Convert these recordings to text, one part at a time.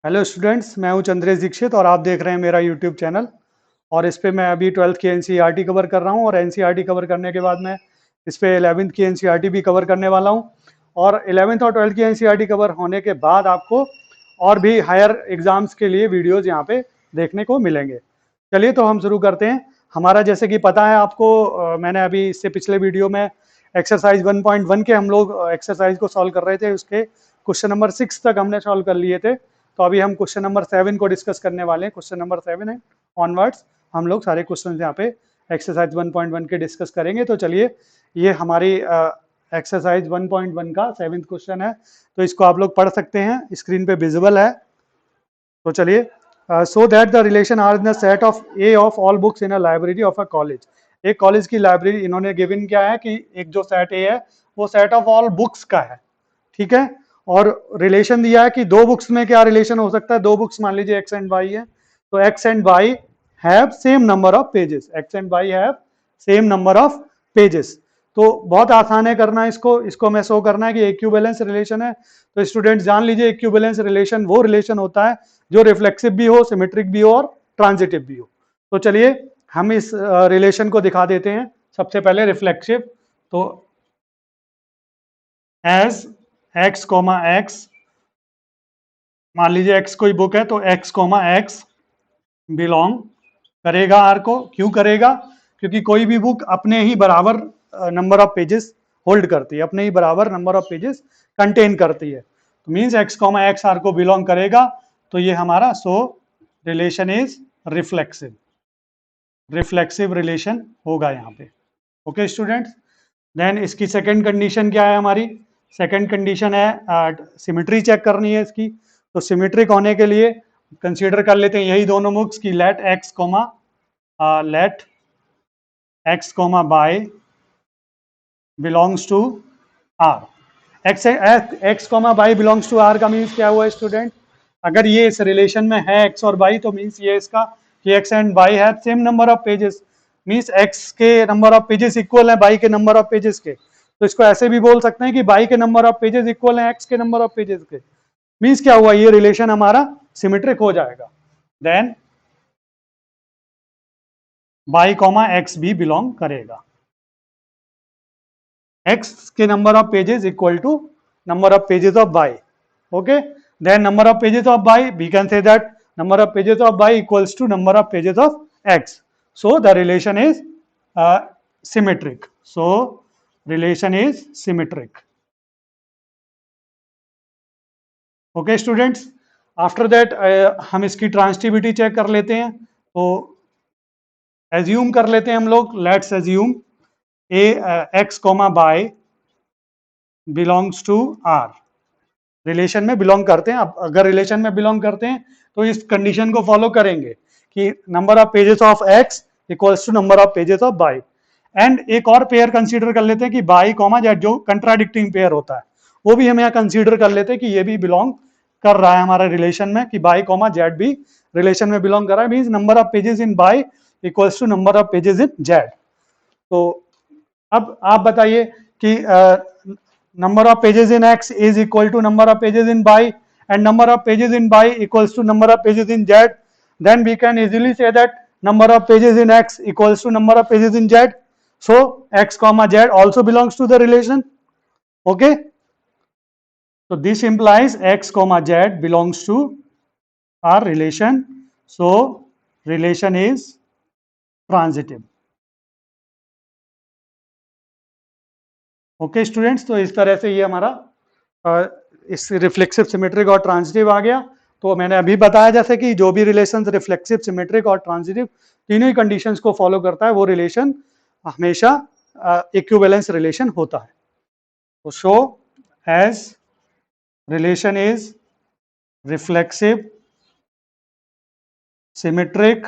Hello students, मैं हूं चंद्रेश दीक्षित और आप देख रहे हैं मेरा यूट्यूब चैनल। और इस पे मैं अभी 12th की एनसीईआरटी कवर कर रहा हूं और एनसीईआरटी कवर करने के बाद मैं इस पे 11th की एनसीईआरटी भी कवर करने वाला हूं। और 11th और 12th की एनसीईआरटी कवर होने के बाद आपको और भी हायर एग्जाम्स के लिए वीडियोज़ यहाँ पे देखने को मिलेंगे। चलिए तो हम शुरू करते हैं। हमारा जैसे कि पता है आपको, मैंने अभी इससे पिछले वीडियो में एक्सरसाइज 1.1 के हम लोग एक्सरसाइज को सॉल्व कर रहे थे। उसके क्वेश्चन नंबर 6 तक हमने सॉल्व कर लिए थे। तो अभी हम क्वेश्चन नंबर 7 को डिस्कस करने वाले हैं। क्वेश्चन नंबर 7 है ऑनवर्ड्स हम लोग सारे क्वेश्चन यहाँ पे एक्सरसाइज 1.1 के डिस्कस करेंगे। तो चलिए, ये हमारी एक्सरसाइज 1.1 का 7th क्वेश्चन है। तो इसको आप लोग पढ़ सकते हैं, स्क्रीन पे विजिबल है। तो चलिए, so that the relation R in the set of A of all books in a library of a college. एक कॉलेज की लाइब्रेरी इन्होंने गिवन क्या है कि एक जो सेट ए है वो सेट ऑफ ऑल बुक्स का है, ठीक है। और रिलेशन दिया है कि दो बुक्स में क्या रिलेशन हो सकता है। दो बुक्स मान लीजिए एक्स एंड वाई है, तो x and why have same number of pages. X and why have same number of pages. तो बहुत आसान है करना इसको मैं शो करना है कि इक्विवेलेंस रिलेशन है। तो स्टूडेंट्स जान लीजिए, इक्विवेलेंस रिलेशन वो रिलेशन होता है जो रिफ्लेक्सिव भी हो, सिमेट्रिक भी हो और ट्रांजिटिव भी हो। तो चलिए हम इस रिलेशन को दिखा देते हैं। सबसे पहले रिफ्लेक्सिव, तो एज एक्स कोमा एक्स, मान लीजिए एक्स कोई बुक है तो एक्स कोमा एक्स बिलोंग करेगा आर को। क्यों करेगा? क्योंकि कोई भी बुक अपने ही बराबर नंबर ऑफ पेजेस होल्ड करती है, अपने ही बराबर नंबर ऑफ पेजेस कंटेन करती है। तो means X comma X R को बिलोंग करेगा। तो ये हमारा so relation is reflexive, reflexive relation होगा यहाँ पे। ओके स्टूडेंट्स, देन इसकी सेकंड कंडीशन क्या है हमारी? सेकंड कंडीशन है सिमेट्री चेक करनी है इसकी। तो सिमेट्रिक होने के लिए कंसीडर कर लेते हैं यही दोनों बुक्स की let X comma Y belongs to R. X comma Y belongs to R का मीन्स क्या हुआ स्टूडेंट? अगर ये इस रिलेशन में है एक्स और बाई, तो मीन्स ये इसका कि x and by have same number of pages. Means x के नंबर ऑफ पेजेस इक्वल है बाई के नंबर ऑफ पेजेस के। तो इसको ऐसे भी बोल सकते हैं कि बाई के नंबर ऑफ पेजेस इक्वल है एक्स के नंबर ऑफ पेजेस के। मीन्स क्या हुआ? ये रिलेशन हमारा सिमेट्रिक हो जाएगा। देन बाई कॉमा एक्स भी बिलोंग करेगा। x के number of pages equal to number of pages of y. Okay, then number of pages of y, we can say that number of pages of y equals to number of pages of x. So the relation is symmetric. So relation is symmetric. Okay students, after that हम इसकी ट्रांसिटिविटी check कर लेते हैं। तो assume कर लेते हैं हम लोग, let's assume a X comma Y belongs to R. Relation में बिलोंग करते हैं। अब अगर रिलेशन में बिलोंग करते हैं तो इस कंडीशन को फॉलो करेंगे कि number of pages of X equals to number of pages of Y. And एक और पेयर कंसीडर कर लेते हैं कि बाई कॉमा जेड, जो कंट्राडिक्टिंग पेयर होता है वो भी हम यहाँ कंसीडर कर लेते हैं कि ये भी बिलोंग कर रहा है हमारा रिलेशन में, कि बाई कॉमा जेड भी रिलेशन में बिलोंग कर रहा है। Means number of pages in Y equals to number of pages in Z. तो अब आप बताइए कि number of pages in x is equal to number of pages in y and number of pages in y equals to number of pages in z, then we can easily say that number of pages in x equals to number of pages in z. So x comma z also belongs to the relation. Okay, so this implies x comma z belongs to our relation. So relation is transitive. Okay students, तो इस तरह से ये हमारा इस reflexive symmetric और transitive आ गया। तो मैंने अभी बताया जैसे कि जो भी रिलेशन रिफ्लेक्सिव सिमेट्रिक और ट्रांजिटिव तीनों ही कंडीशंस को फॉलो करता है, वो रिलेशन हमेशा इक्विवेलेंस रिलेशन होता है। तो show as relation is reflexive symmetric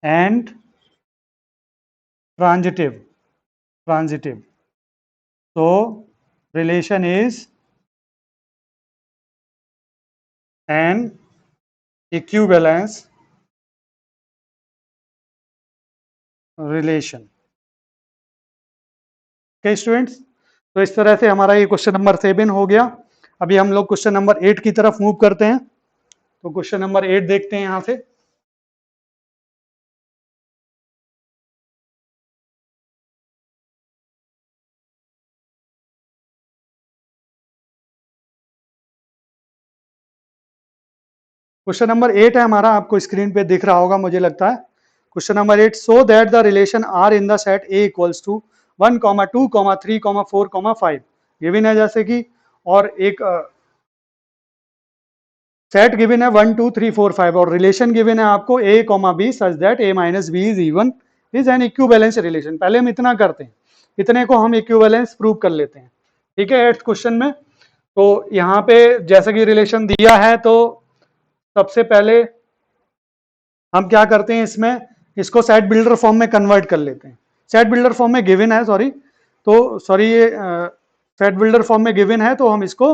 and transitive. So relation is an equivalence relation. Okay students, तो इस तरह से हमारा ये क्वेश्चन नंबर 7 हो गया। अभी हम लोग क्वेश्चन नंबर 8 की तरफ मूव करते हैं। तो क्वेश्चन नंबर 8 देखते हैं यहां से। क्वेश्चन नंबर 8 है हमारा, आपको स्क्रीन पे दिख रहा होगा मुझे लगता है। Question number 8, so that the relation R in the set A equals to 1, 2, 3, 4, 5 given है जैसे कि, और एक सेट गिवन है 1, 2, 3, 4, 5 और रिलेशन गिवन है आपको a, b such that a minus B is even is an equivalence relation. पहले हम इतना करते हैं, इतने को हम इक्विवेलेंस प्रूव कर लेते हैं। ठीक है, 8th क्वेश्चन में तो यहाँ पे जैसे कि रिलेशन दिया है, तो सबसे पहले हम क्या करते हैं, इसमें इसको सेट बिल्डर फॉर्म में कन्वर्ट कर लेते हैं। सेट बिल्डर फॉर्म में गिवन है, ये सेट बिल्डर फॉर्म में गिवन है, तो हम इसको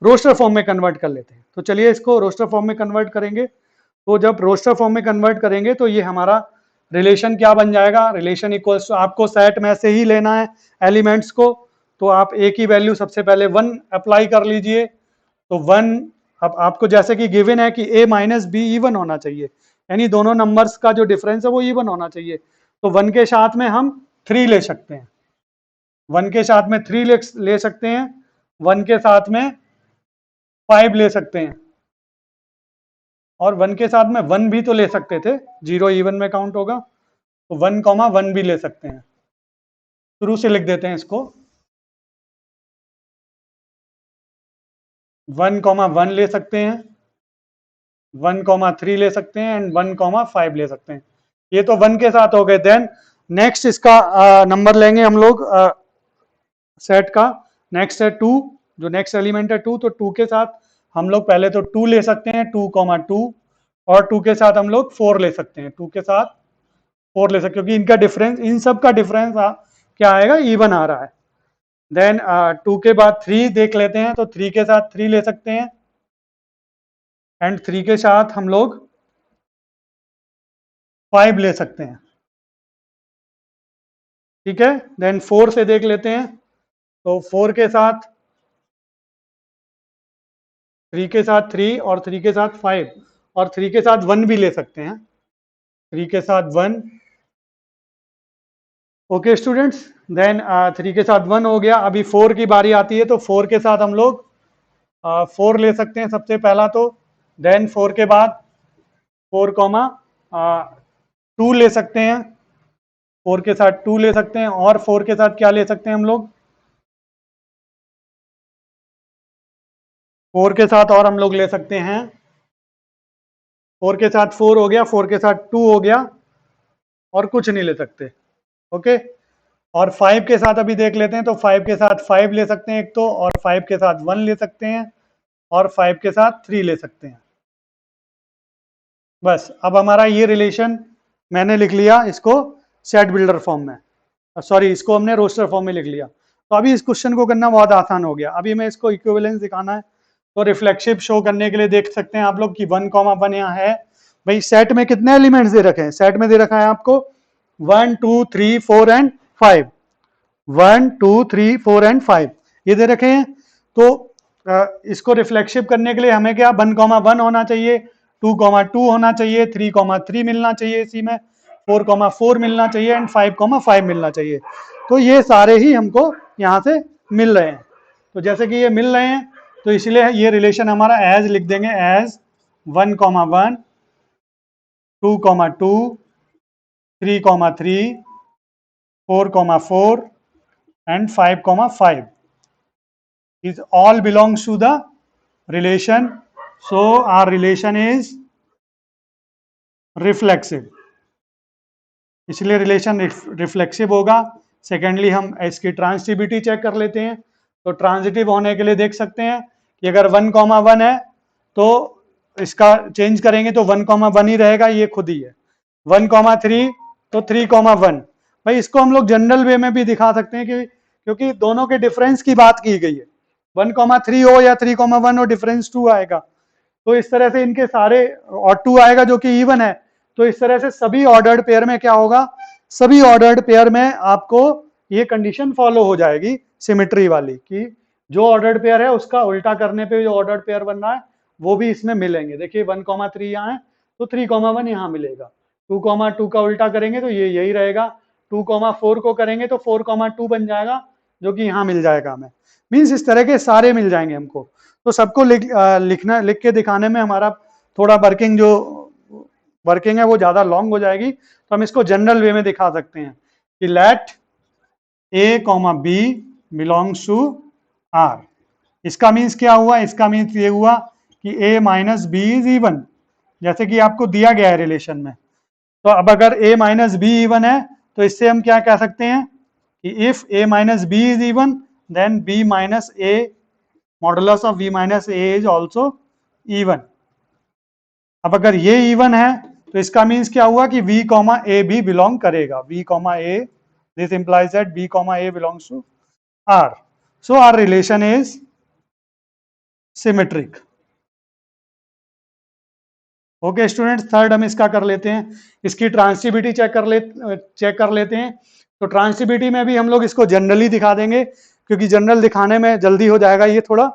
रोस्टर फॉर्म में कन्वर्ट कर लेते हैं। तो चलिए इसको रोस्टर फॉर्म में कन्वर्ट करेंगे। तो जब रोस्टर फॉर्म में कन्वर्ट करेंगे तो ये हमारा रिलेशन क्या बन जाएगा, रिलेशन इक्वल्स टू, आपको सेट में से ही लेना है एलिमेंट्स को, तो आप ए की वैल्यू सबसे पहले 1 अप्लाई कर लीजिए। तो 1, अब आपको जैसे कि गिवन है कि ए माइनस बी इवन होना चाहिए, यानी दोनों नंबर्स का जो डिफरेंस है वो इवन होना चाहिए। तो 1 के साथ में हम 3 ले सकते हैं, 1 के साथ में 3 ले सकते हैं, 1 के साथ में 5 ले सकते हैं, और 1 के साथ में 1 भी तो ले सकते थे, 0 इवन में काउंट होगा, तो 1, 1 भी ले सकते हैं। शुरू से लिख देते हैं इसको, 1, 1 ले सकते हैं, 1, 3 ले सकते हैं, एंड 1, 5 ले सकते हैं। ये तो 1 के साथ हो गए। देन नेक्स्ट इसका नंबर लेंगे हम लोग सेट का। नेक्स्ट है 2, जो नेक्स्ट एलिमेंट है 2, तो 2 के साथ हम लोग पहले तो 2 ले सकते हैं, 2, 2, और 2 के साथ हम लोग 4 ले सकते हैं, 2 के साथ 4 ले सकते हैं, क्योंकि इनका डिफरेंस, इन सब का डिफरेंस क्या आएगा, इवन आ रहा है। देन 2 के बाद 3 देख लेते हैं, तो 3 के साथ 3 ले सकते हैं, एंड 3 के साथ हम लोग 5 ले सकते हैं। ठीक है, देन 4 से देख लेते हैं, तो 4 के साथ 3 के साथ 3 और 3 के साथ 5 और 3 के साथ 1 भी ले सकते हैं, 3 के साथ 1। ओके स्टूडेंट्स, देन 3 के साथ 1 हो गया। अभी 4 की बारी आती है, तो 4 के साथ हम लोग 4 ले सकते हैं सबसे पहला तो। देन 4 के बाद 4, 2 ले सकते हैं, 4 के साथ 2 ले सकते हैं, और 4 के साथ क्या ले सकते हैं हम लोग, 4 के साथ और हम लोग ले सकते हैं, 4 के साथ 4 हो गया, 4 के साथ 2 हो गया, और कुछ नहीं ले सकते। ओके, और 5 के साथ अभी देख लेते हैं, तो 5 के साथ 5 ले सकते हैं एक तो, और 5 के साथ 1 ले सकते हैं, और 5 के साथ 3 ले सकते हैं। बस, अब हमारा ये रिलेशन मैंने लिख लिया इसको सेट बिल्डर फॉर्म में, सॉरी इसको हमने रोस्टर फॉर्म में लिख लिया। तो अभी इस क्वेश्चन को करना बहुत आसान हो गया। अभी मैं इसको इक्विवेलेंस दिखाना है, तो रिफ्लेक्सिव शो करने के लिए देख सकते हैं आप लोग कि 1, 1 यहाँ है। भाई सेट में कितने एलिमेंट्स दे रखे हैं, सेट में दे रखा है आपको 1, 2, 3, 4 एंड 5, 1, 2, 3, 4 एंड 5 ये दे रखे हैं। तो इसको रिफ्लेक्सिव करने के लिए हमें क्या 1, 1 होना चाहिए, 2, 2 होना चाहिए, 3, 3 मिलना चाहिए इसी में, 4, 4 मिलना चाहिए, एंड 5, 5 मिलना चाहिए। तो ये सारे ही हमको यहाँ से मिल रहे हैं। तो जैसे कि ये मिल रहे हैं, तो इसलिए ये रिलेशन हमारा एज लिख देंगे, as 1, 1, 2, 2, 3, 3, 4, 4 and 5, 5 is all belongs to the relation. So our relation is reflexive, इसलिए रिलेशन रिफ्लेक्सिव होगा। सेकेंडली हम इसकी ट्रांसिटिविटी चेक कर लेते हैं। तो ट्रांजिटिव होने के लिए देख सकते हैं कि अगर 1, 1 है तो इसका चेंज करेंगे तो 1, 1 ही रहेगा, ये खुद ही है। 1, 3 तो 3, 1। भाई इसको हम लोग जनरल वे में भी दिखा सकते हैं कि क्योंकि दोनों के डिफरेंस की बात की गई है, 1, 3 हो या 3, 1 हो, डिफरेंस 2 आएगा। तो इस तरह से इनके सारे, और 2 आएगा जो कि इवन है। तो इस तरह से सभी ऑर्डर्ड पेयर में क्या होगा, सभी ऑर्डर्ड पेयर में आपको ये कंडीशन फॉलो हो जाएगी सिमेट्री वाली, कि जो ऑर्डर्ड पेयर है उसका उल्टा करने पे जो ऑर्डर्ड पेयर बन रहा है वो भी इसमें मिलेंगे। देखिए 1,3 यहाँ है तो 3,1 यहाँ मिलेगा। 2,2 का उल्टा करेंगे तो ये यही रहेगा। 2,4 को करेंगे तो 4,2 बन जाएगा, जो कि यहाँ मिल जाएगा हमें। मीन्स इस तरह के सारे मिल जाएंगे हमको। तो सबको लिख के दिखाने में हमारा थोड़ा वर्किंग है वो ज्यादा लॉन्ग हो जाएगी। तो हम इसको जनरल वे में दिखा सकते हैं कि let A comma B belongs to R. इसका मीन्स क्या हुआ? इसका मीन्स ये हुआ कि a minus B is even, जैसे कि आपको दिया गया है रिलेशन में। तो अब अगर a माइनस बी इवन है तो इससे हम क्या कह सकते हैं कि if a minus B is even then b minus a modulus of b minus a is also even. अब अगर ये इवन है तो इसका मीन्स क्या हुआ कि v कॉमा a भी बिलोंग करेगा। v comma a, this implies that b comma a belongs to r। So R relation is symmetric. Okay students, third हम इसका कर लेते हैं, इसकी ट्रांसिटिविटी चेक कर लेते हैं। तो ट्रांसिटिविटी में भी हम लोग इसको जनरली दिखा देंगे, क्योंकि जनरल दिखाने में जल्दी हो जाएगा ये थोड़ा।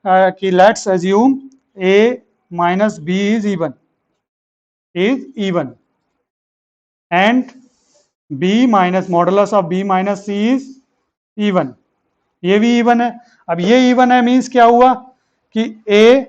कि let's assume a minus B is even and b minus modulus of b minus c is even. ये भी इवन है। अब ये इवन है मीन्स क्या हुआ कि a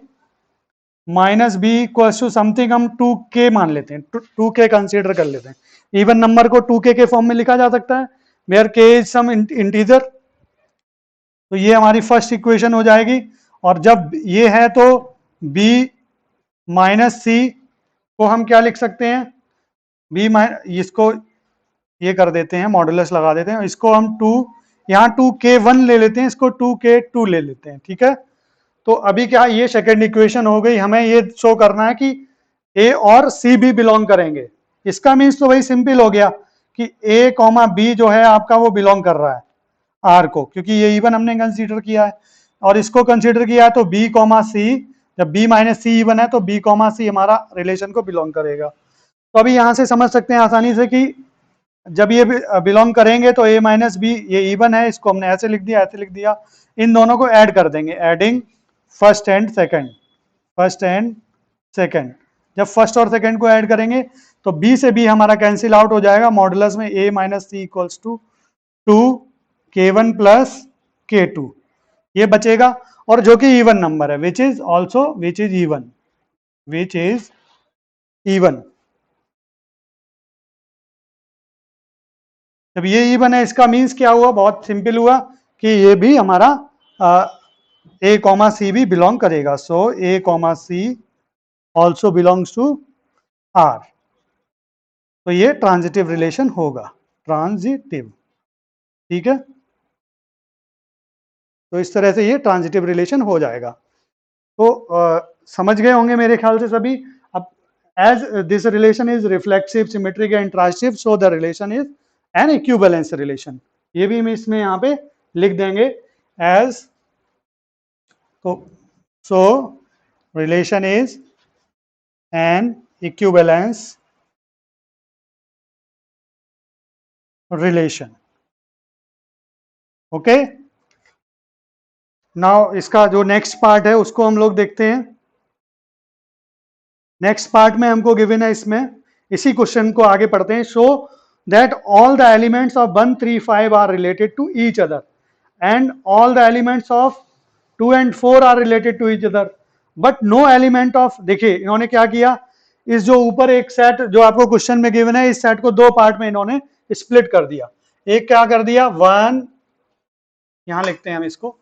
minus b equals to something हम 2k मान लेते हैं, 2k कंसीडर कर लेते हैं। इवन नंबर को 2k के फॉर्म में लिखा जा सकता है, where k is some integer. तो ये हमारी फर्स्ट इक्वेशन हो जाएगी। और जब ये है तो b माइनस सी को हम क्या लिख सकते हैं? इसको ये कर देते हैं, मॉडुलस लगा देते हैं, इसको हम 2, यहाँ 2k1 ले लेते हैं, इसको 2k2 ले लेते हैं। ठीक है, तो अभी क्या ये सेकेंड इक्वेशन हो गई। हमें ये शो करना है कि ए और सी भी बिलोंग करेंगे। इसका मीन्स तो भाई सिंपल हो गया कि ए कॉमा बी जो है आपका वो बिलोंग कर रहा है आर को, क्योंकि ये इवन हमने कंसीडर किया है और इसको कंसीडर किया है। तो बी कॉमा सी, जब बी माइनस सी इवन है तो बी कॉमा सी हमारा रिलेशन को बिलोंग करेगा। तो अभी यहां से समझ सकते हैं आसानी से कि जब ये बिलोंग करेंगे तो ए माइनस बी ये इवन है, इसको हमने ऐसे लिख दिया, ऐसे लिख दिया। इन दोनों को ऐड कर देंगे, एडिंग फर्स्ट एंड सेकंड। जब फर्स्ट और सेकंड को ऐड करेंगे तो b से b हमारा कैंसिल आउट हो जाएगा। मॉडुलस में a minus c equals to 2k1 plus k2 ये बचेगा, और जो कि इवन नंबर है विच इज इवन। जब ये इवन है इसका मीन्स क्या हुआ? बहुत सिंपल हुआ कि ये भी हमारा a कॉमा सी भी बिलोंग करेगा। So a comma c also belongs to R. तो ये ट्रांजिटिव रिलेशन होगा, ट्रांजिटिव। ठीक है, तो इस तरह से ये ट्रांजिटिव रिलेशन हो जाएगा। तो समझ गए होंगे मेरे ख्याल से सभी। अब as this relation is reflexive, symmetric and transitive, so the relation is an equivalence relation. ये भी हम इसमें यहाँ पे लिख देंगे एज। तो so relation is an equivalence relation. Okay, now इसका जो नेक्स्ट पार्ट है उसको हम लोग देखते हैं। नेक्स्ट पार्ट में हमको गिवन है, इसमें इसी क्वेश्चन को आगे पढ़ते हैं। Show that all the elements of 1, 3, 5 are related to each other and all the elements of 2 and 4 are related to each other but no element of. देखिए इन्होंने क्या किया, इस जो ऊपर एक सेट जो आपको क्वेश्चन में गिवन है, इस सेट को दो पार्ट में इन्होंने स्प्लिट कर दिया। एक क्या कर दिया, 1, यहां लिखते हैं हम इसको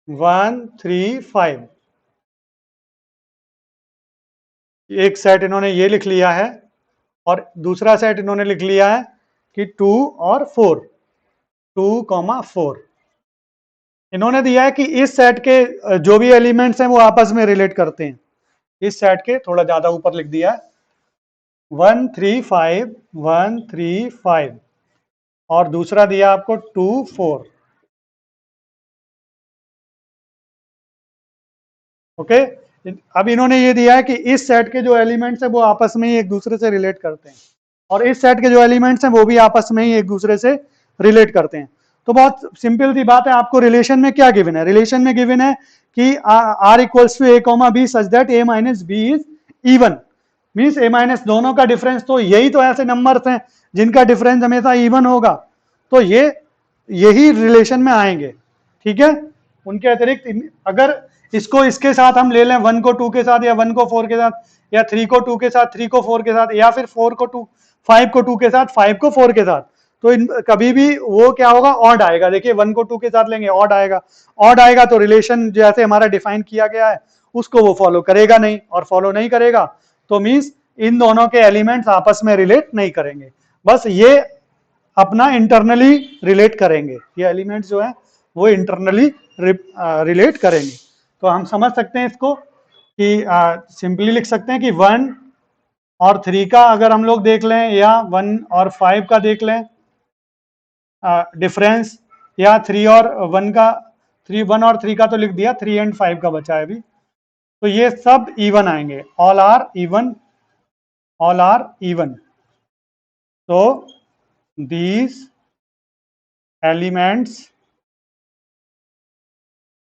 1, 3, 5, एक सेट इन्होंने ये लिख लिया है, और दूसरा सेट इन्होंने लिख लिया है कि 2 और 4, 2,4। इन्होंने दिया है कि इस सेट के जो भी एलिमेंट्स हैं वो आपस में रिलेट करते हैं। इस सेट के थोड़ा ज्यादा ऊपर लिख दिया है 1, 3, 5, 1, 3, 5, और दूसरा दिया आपको 2, 4। ओके, अब इन्होंने ये दिया है कि इस सेट के जो एलिमेंट्स हैं वो आपस में ही एक दूसरे से रिलेट करते हैं, और इस सेट के जो एलिमेंट्स हैं वो भी आपस में ही एक दूसरे से रिलेट करते हैं। तो बहुत सिंपल सी बात है, आपको रिलेशन में क्या गिवन है, रिलेशन में गिवन है कि R equals to A comma B such that a minus B is even, means a minus दोनों का डिफरेंस, तो यही तो ऐसे नंबर्स हैं जिनका डिफरेंस हमेशा इवन होगा, तो ये यही रिलेशन में आएंगे, ठीक है। उनके अतिरिक्त अगर इसको इसके साथ हम ले लें, 1 को 2 के साथ, या 1 को 4 के साथ, या 3 को 2 के साथ, 3 को 4 के साथ, या फिर 4 को 2 5 को 2 के साथ, 5 को 4 के साथ, तो कभी भी वो क्या होगा, ऑड आएगा। देखिए 1 को 2 के साथ लेंगे, ऑड आएगा, ऑड आएगा तो रिलेशन जैसे हमारा डिफाइन किया गया है उसको वो फॉलो करेगा नहीं, और फॉलो नहीं करेगा तो मीन्स इन दोनों के एलिमेंट्स आपस में रिलेट नहीं करेंगे, बस ये अपना इंटरनली रिलेट करेंगे, ये एलिमेंट्स जो है वो इंटरनली रिलेट करेंगे। तो हम समझ सकते हैं इसको कि सिंपली लिख सकते हैं कि 1 और 3 का अगर हम लोग देख लें, या 1 और 5 का देख लें डिफरेंस, या 3 और 1 का, 1 और 3 का तो लिख दिया, 3 एंड 5 का बचा है अभी, तो ये सब इवन आएंगे, all are even, all are even. तो these एलिमेंट्स,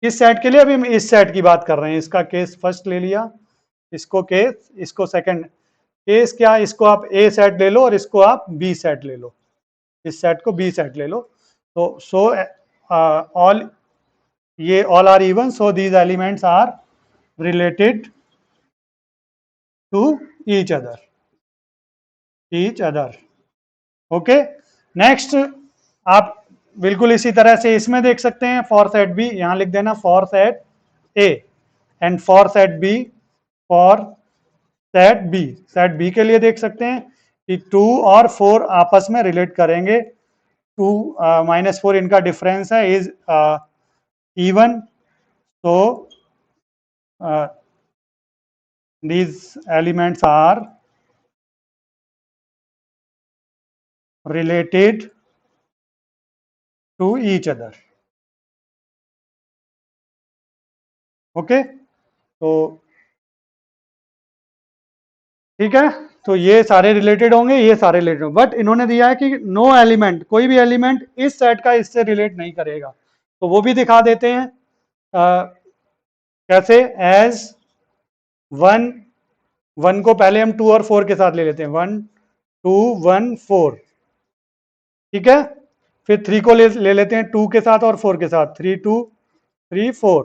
इस सेट के लिए अभी हम इस सेट की बात कर रहे हैं, इसका केस फर्स्ट ले लिया, इसको केस, इसको सेकंड केस, क्या, इसको आप ए सेट ले लो और इसको आप बी सेट ले लो, इस सेट को बी सेट ले लो। तो सो ऑल, ये all are even, so these elements are related to each other, each other, okay. Next आप बिल्कुल इसी तरह से इसमें देख सकते हैं, फॉर सेट बी, यहां लिख देना for set A, and for set B, for set B, set B के लिए देख सकते हैं कि 2 और 4 आपस में रिलेट करेंगे, 2 -4 इनका डिफरेंस है, इज इवन, तो these elements are related to each other, okay. तो ठीक है, तो ये सारे रिलेटेड होंगे, ये सारे रिलेटेड होंगे, बट इन्होंने दिया है कि नो एलिमेंट, कोई भी एलिमेंट इस सेट का इससे रिलेट नहीं करेगा, तो वो भी दिखा देते हैं कैसे, एज 1 को पहले हम 2 और 4 के साथ ले लेते हैं, 1 2 1 4, ठीक है। फिर 3 को ले लेते हैं 2 के साथ और 4 के साथ, 3 2 3 4,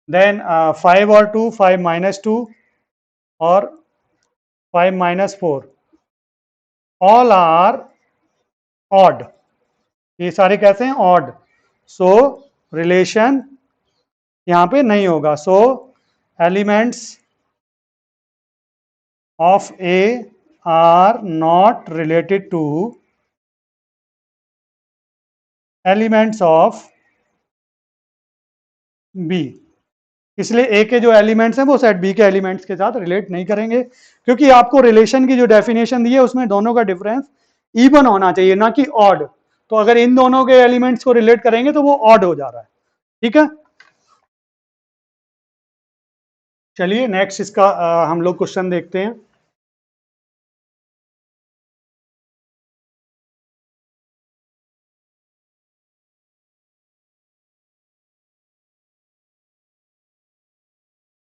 देन 5 और 2 5 -2 और 5 -4, ऑल आर ऑड, ये सारे कैसे हैं, ऑड, सो रिलेशन यहां पे नहीं होगा, so elements of A are not related to elements of B, इसलिए ए के जो एलिमेंट्स हैं वो सेट बी के एलिमेंट्स के साथ रिलेट नहीं करेंगे, क्योंकि आपको रिलेशन की जो डेफिनेशन दी है उसमें दोनों का डिफरेंस इवन होना चाहिए, ना कि ऑड, तो अगर इन दोनों के एलिमेंट्स को रिलेट करेंगे तो वो ऑड हो जा रहा है, ठीक है। चलिए नेक्स्ट इसका हम लोग क्वेश्चन देखते हैं।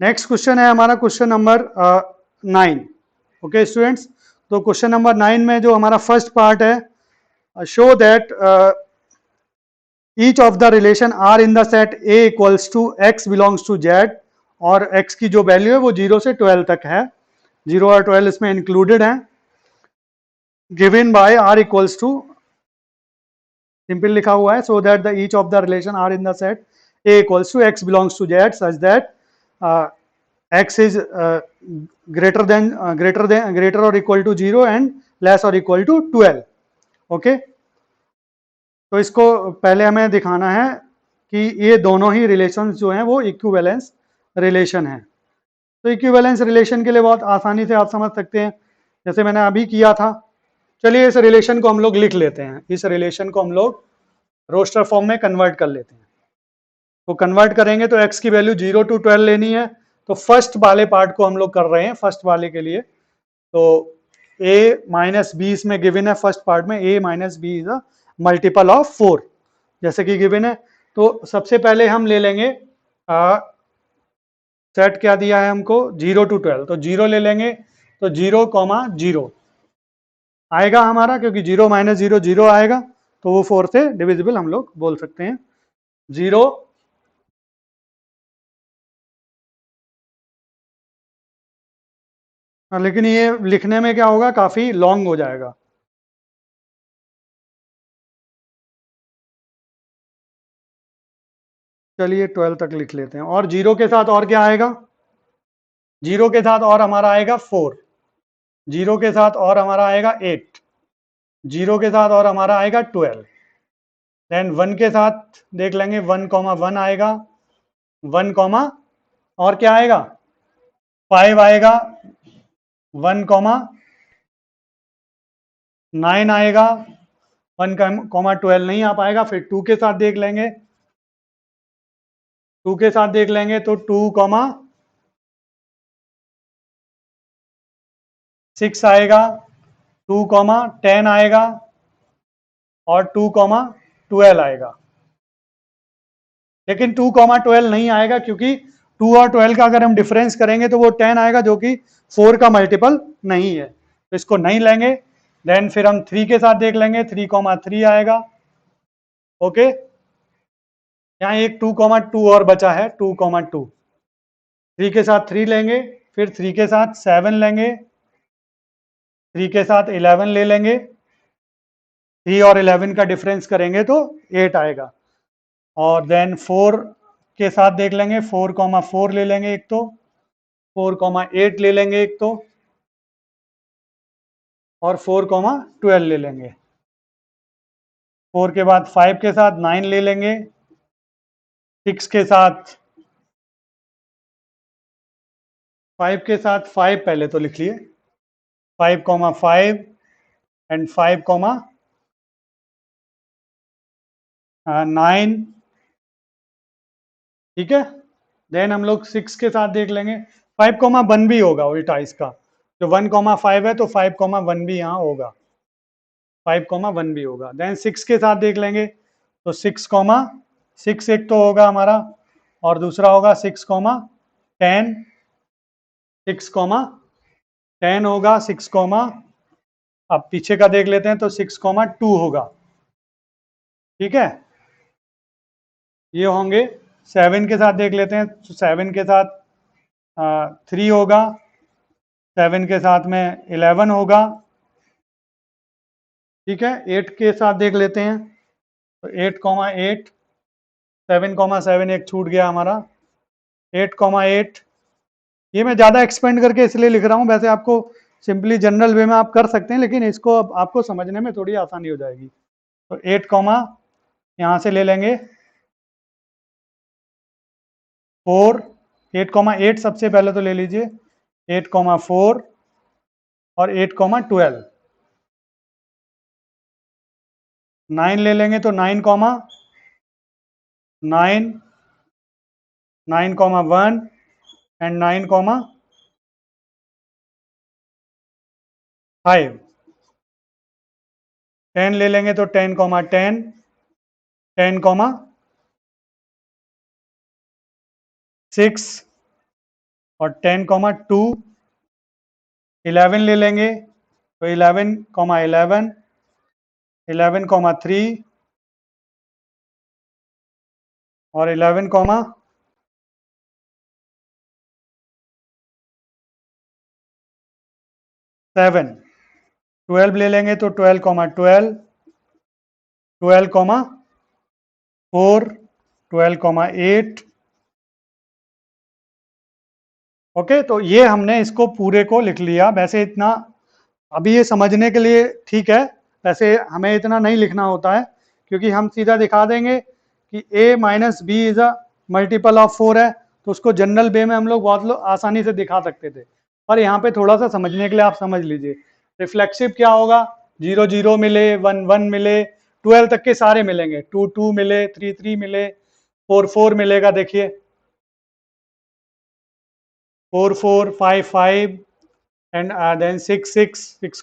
नेक्स्ट क्वेश्चन है हमारा क्वेश्चन नंबर 9, ओके स्टूडेंट्स। तो क्वेश्चन नंबर 9 में जो हमारा फर्स्ट पार्ट है, show that each of the relation R in the set A equals to x belongs to Z, और x की जो वैल्यू है वो 0 से 12 तक है, 0 और 12 इसमें इंक्लूडेड है, given by r equals to, simple लिखा हुआ है, so that the each of the relation R in the set a equals to x belongs to z such that x is greater or equal to 0 and less or equal to 12, okay. तो इसको पहले हमें दिखाना है कि ये दोनों ही relations जो हैं वो इक्विवेलेंस रिलेशन है। तो इक्विवेलेंस रिलेशन के लिए बहुत आसानी से आप समझ सकते हैं, जैसे मैंने अभी किया था। चलिए इस रिलेशन को हम लोग लिख लेते हैं, इस रिलेशन को हम लोग रोस्टर फॉर्म में कन्वर्ट कर लेते हैं। तो कन्वर्ट करेंगे तो x की वैल्यू 0 to 12 लेनी है, तो फर्स्ट वाले पार्ट को हम लोग कर रहे हैं, फर्स्ट वाले के लिए। तो a - b इसमें गिवन है फर्स्ट पार्ट में, a - b is multiple of 4, जैसे कि गिवन है। तो सबसे पहले हम ले लेंगे सेट क्या दिया है हमको, 0 to 12, तो 0 ले लेंगे, तो 0, 0 आएगा हमारा, क्योंकि 0 - 0 0 आएगा, तो वो 4 से डिविजिबल हम लोग बोल सकते हैं। 0, लेकिन ये लिखने में क्या होगा, काफी लॉन्ग हो जाएगा। चलिए 12 तक लिख लेते हैं। और 0 के साथ और क्या आएगा, 0 के साथ और हमारा आएगा 4, 0 के साथ और हमारा आएगा 8, 0 के साथ और हमारा आएगा 12। देन 1 के साथ देख लेंगे, 1, 1 आएगा, 1, और क्या आएगा, 5 आएगा, 1, 9 आएगा, 1, 12 नहीं आ पाएगा। फिर 2 के साथ देख लेंगे, 2 के साथ देख लेंगे, तो 2, 6 आएगा, 2, 10 आएगा, और 2, 12 आएगा। लेकिन 2, 12 नहीं आएगा, क्योंकि 2 और 12 का अगर हम डिफरेंस करेंगे तो वो 10 आएगा, जो कि 4 का मल्टीपल नहीं है, तो इसको नहीं लेंगे। देन फिर हम 3 के साथ देख लेंगे, 3, 3 आएगा। ओके, यहाँ एक 2, 2 और बचा है, 2, 2, 3 के साथ 3 लेंगे, फिर 3 के साथ 7 लेंगे, 3 के साथ 11 ले लेंगे, 3 और 11 का डिफरेंस करेंगे तो 8 आएगा। और देन 4 के साथ देख लेंगे, 4, 4 ले लेंगे एक, तो 4, 8 ले लेंगे एक, तो और 4, 12 ले लेंगे। 4 के बाद 5 के साथ 9 ले लेंगे, 6 के साथ 5 के साथ 5 पहले तो लिख लिए, 5, 5 एंड 5, 9, ठीक है। देन हम लोग 6 के साथ देख लेंगे, 5, 1 भी होगा उल्टा इसका, जो 1, 5 है तो 5, 1 भी यहाँ होगा, 5, 1 भी होगा। देन 6 के साथ देख लेंगे, तो 6, एक तो होगा हमारा, और दूसरा होगा 6, 10, 6, 10 होगा, 6, अब पीछे का देख लेते हैं, तो 6, 2 होगा, ठीक है। ये होंगे। 7 के साथ देख लेते हैं, तो 7 के साथ 3 होगा, 7 के साथ में 11 होगा, ठीक है। 8 के साथ देख लेते हैं, तो 8, 7, एक छूट गया हमारा, 8, ये मैं ज़्यादा एक्सपेंड करके इसलिए लिख रहा हूँ, वैसे आपको सिंपली जनरल वे में आप कर सकते हैं, लेकिन इसको अब आपको समझने में थोड़ी आसानी हो जाएगी। तो 8, यहाँ से ले लेंगे 4, 8, सबसे पहले तो ले लीजिए, 8, 4 और 8, 12, 9 ले लेंगे, तो 9, 9, 1 एंड 9, 5, 10 ले लेंगे, तो 10, 10, 6 और 10, 2, 11 ले लेंगे, तो 11, 11, और 11, 7, 12 ले लेंगे, तो 12, 4, 12, 8। ओके, तो ये हमने इसको पूरे को लिख लिया। वैसे इतना अभी ये समझने के लिए ठीक है, वैसे हमें इतना नहीं लिखना होता है, क्योंकि हम सीधा दिखा देंगे कि a - b is a multiple of 4 है, तो उसको जनरल वे में हम लोग बहुत आसानी से दिखा सकते थे। पर यहाँ पे थोड़ा सा समझने के लिए आप समझ लीजिए, रिफ्लेक्सिव क्या होगा, 0, 0 मिले, 1, 1 मिले, 12 तक के सारे मिलेंगे, 2, 2 मिले, 3, 3 मिले, 4, 4 मिलेगा, देखिए 4, 4, 5, 5 and then 6, 6, 6,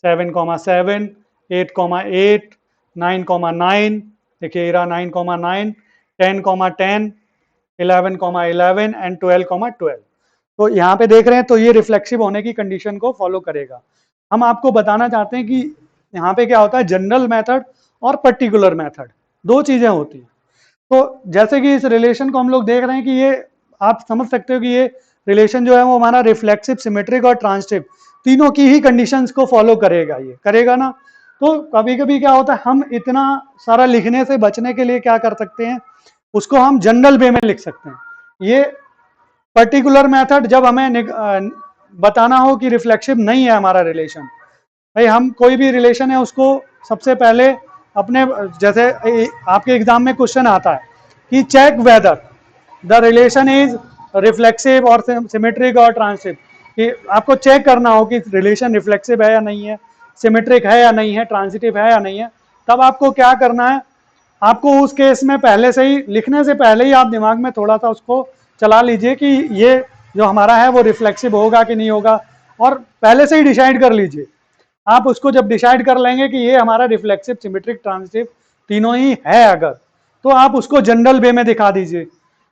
7, 7, 8, 8, 9,9, देखिए ये रहा 9,9, 10,10, 11,11 एंड 12,12। तो यहाँ पे देख रहे हैं, तो ये रिफ्लेक्सिव होने की कंडीशन को फॉलो करेगा। हम आपको बताना चाहते हैं कि यहाँ पे क्या होता है, जनरल मेथड और पर्टिकुलर मेथड, दो चीजें होती हैं। तो जैसे कि इस रिलेशन को हम लोग देख रहे हैं कि ये आप समझ सकते हो कि ये रिलेशन जो है वो हमारा रिफ्लेक्सिव, सिमेट्रिक और ट्रांजिटिव तीनों की ही कंडीशंस को फॉलो करेगा, ये करेगा ना। तो कभी कभी क्या होता है, हम इतना सारा लिखने से बचने के लिए क्या कर सकते हैं, उसको हम जनरल वे में लिख सकते हैं। ये पर्टिकुलर मेथड जब हमें बताना हो कि रिफ्लेक्सिव नहीं है हमारा रिलेशन, भाई हम कोई भी रिलेशन है उसको सबसे पहले अपने, जैसे आपके एग्जाम में क्वेश्चन आता है कि check whether the relation is reflexive और सिमेट्रिक और ट्रांजिटिव, कि आपको चेक करना हो कि रिलेशन रिफ्लेक्सिव है या नहीं है, सिमेट्रिक है या नहीं है, ट्रांजिटिव है या नहीं है। तब आपको क्या करना है, आपको उस केस में पहले से ही, लिखने से पहले ही आप दिमाग में थोड़ा सा उसको चला लीजिए कि ये जो हमारा है वो रिफ्लेक्सिव होगा कि नहीं होगा, और पहले से ही डिसाइड कर लीजिए। आप उसको जब डिसाइड कर लेंगे कि ये हमारा रिफ्लेक्सिव, सिमेट्रिक, ट्रांजिटिव तीनों ही है अगर, तो आप उसको जनरल वे में दिखा दीजिए।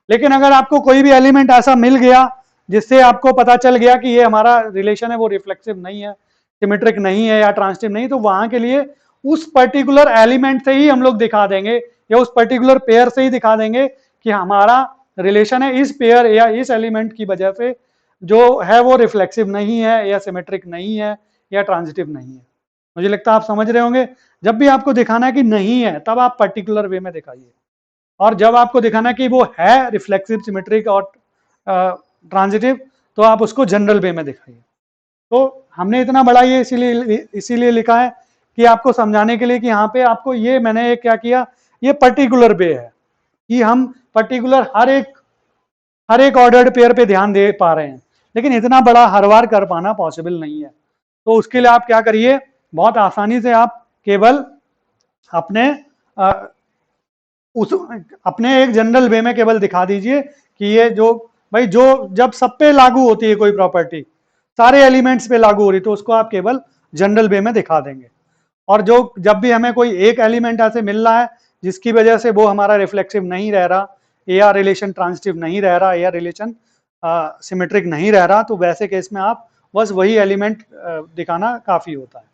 लेकिन अगर आपको कोई भी एलिमेंट ऐसा मिल गया जिससे आपको पता चल गया कि ये हमारा रिलेशन है वो रिफ्लेक्सिव नहीं है, सिमेट्रिक नहीं है या ट्रांजिटिव नहीं, तो वहां के लिए उस पर्टिकुलर एलिमेंट से ही हम लोग दिखा देंगे, या उस पर्टिकुलर पेयर से ही दिखा देंगे कि हमारा रिलेशन है इस पेयर या इस एलिमेंट की वजह से जो है वो रिफ्लेक्सिव नहीं है या सिमेट्रिक नहीं है या ट्रांजिटिव नहीं है। मुझे लगता है आप समझ रहे होंगे। जब भी आपको दिखाना है कि नहीं है, तब आप पर्टिकुलर वे में दिखाइए, और जब आपको दिखाना है कि वो है रिफ्लेक्सिव, सिमेट्रिक और ट्रांजिटिव, तो आप उसको जनरल वे में दिखाइए। तो हमने इतना बड़ा ये इसीलिए लिखा है कि आपको समझाने के लिए कि यहाँ पे आपको ये, मैंने क्या किया, ये पर्टिकुलर वे है कि हम पर्टिकुलर हर एक ऑर्डर्ड पेयर पे ध्यान दे पा रहे हैं, लेकिन इतना बड़ा हर बार कर पाना पॉसिबल नहीं है। तो उसके लिए आप क्या करिए, बहुत आसानी से आप केवल अपने उस अपने एक जनरल वे में केवल दिखा दीजिए कि ये जो, भाई जो जब सब पे लागू होती है कोई प्रॉपर्टी, सारे एलिमेंट्स पे लागू हो रही, तो उसको आप केवल जनरल वे में दिखा देंगे। और जो जब भी हमें कोई एक एलिमेंट ऐसे मिल रहा है जिसकी वजह से वो हमारा रिफ्लेक्सिव नहीं रह रहा, या रिलेशन ट्रांजिटिव नहीं रह रहा, या रिलेशन सिमेट्रिक नहीं रह रहा, तो वैसे केस में आप बस वही एलिमेंट दिखाना काफी होता है।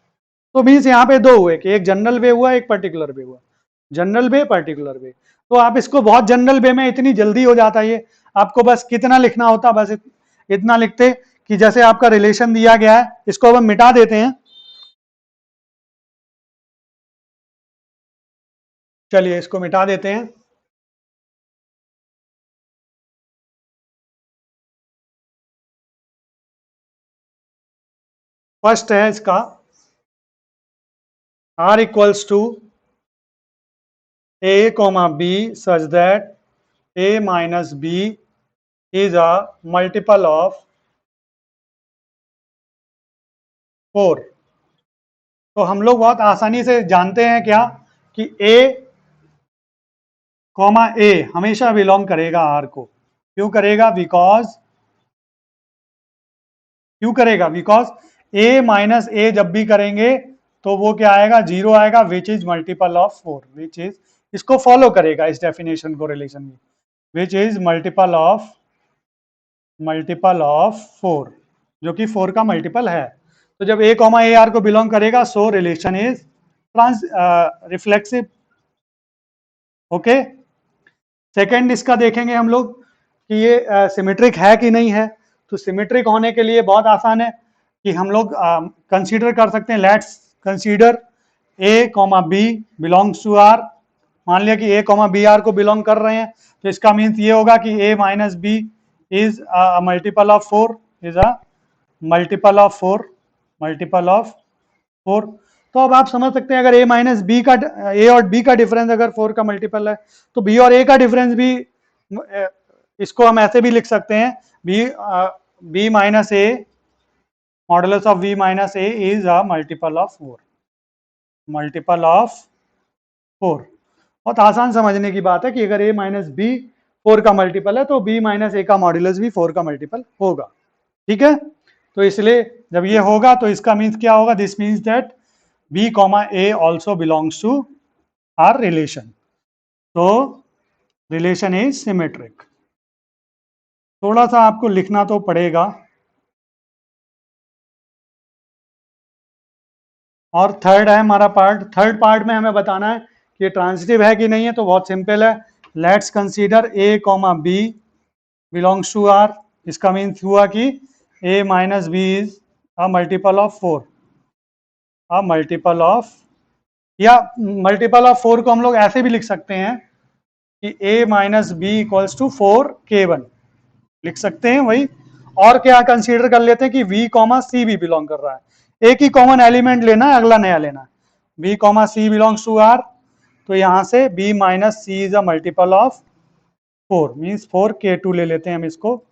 तो मीन्स यहाँ पे दो हुए कि एक जनरल वे हुआ, एक पर्टिकुलर वे हुआ, जनरल वे, पर्टिकुलर वे। तो आप इसको बहुत जनरल वे में इतनी जल्दी हो जाता है ये, आपको बस कितना लिखना होता, बस इतना लिखते कि जैसे आपका रिलेशन दिया गया है, इसको अब हम मिटा देते हैं। चलिए इसको मिटा देते हैं। फर्स्ट है इसका r equals to a comma b such that a minus b is a multiple of 4। तो हम लोग बहुत आसानी से जानते हैं क्या कि a कॉमा a हमेशा बिलोंग करेगा r को। क्यों करेगा? बिकॉज a माइनस a जब भी करेंगे तो वो क्या आएगा? 0 आएगा, which is multiple of 4, which is, इसको फॉलो करेगा इस डेफिनेशन को रिलेशन में, विच इज मल्टीपल ऑफ 4, जो कि 4 का मल्टीपल है। तो जब a कॉमा ए आर को बिलोंग करेगा, सो relation is reflexive. Okay, second इसका देखेंगे हम लोग कि ये सिमेट्रिक है कि नहीं है। तो सिमेट्रिक होने के लिए बहुत आसान है कि हम लोग कंसीडर कर सकते हैं, let's consider a comma B belongs to r। मान लिया कि a कॉमा बी आर को बिलोंग कर रहे हैं, तो इसका मीन्स ये होगा कि a minus B is multiple of 4, is a multiple of 4। तो अब आप समझ सकते हैं, अगर a माइनस बी का, a और b का डिफरेंस अगर 4 का मल्टीपल है, तो b और a का डिफरेंस भी, इसको हम ऐसे भी लिख सकते हैं, b minus a modulus of v minus a is a multiple of 4, multiple of 4। बहुत आसान समझने की बात है कि अगर a माइनस बी 4 का मल्टीपल है, तो b माइनस a का मॉडुलस भी 4 का मल्टीपल होगा। ठीक है, तो इसलिए जब ये होगा तो इसका मीन्स क्या होगा? This means that b comma a also belongs to R relation, तो रिलेशन इज सिमेट्रिक। थोड़ा सा आपको लिखना तो पड़ेगा। और थर्ड है हमारा पार्ट, थर्ड पार्ट में हमें बताना है कि ट्रांजिटिव है कि नहीं है। तो बहुत सिंपल है, let's consider A comma B belongs to R. इसका मीन्स हुआ कि A minus B is a multiple of 4, a multiple of, या मल्टीपल ऑफ 4 को हम लोग ऐसे भी लिख सकते हैं कि a minus b equals to 4k1 लिख सकते हैं वही। और क्या कंसीडर कर लेते हैं कि v कॉमा सी भी बिलोंग कर रहा है। एक ही कॉमन एलिमेंट लेना है, अगला नया लेना है। v comma c belongs to r, तो यहां से b minus c is a multiple of 4, means 4k2 ले लेते हैं हम इसको।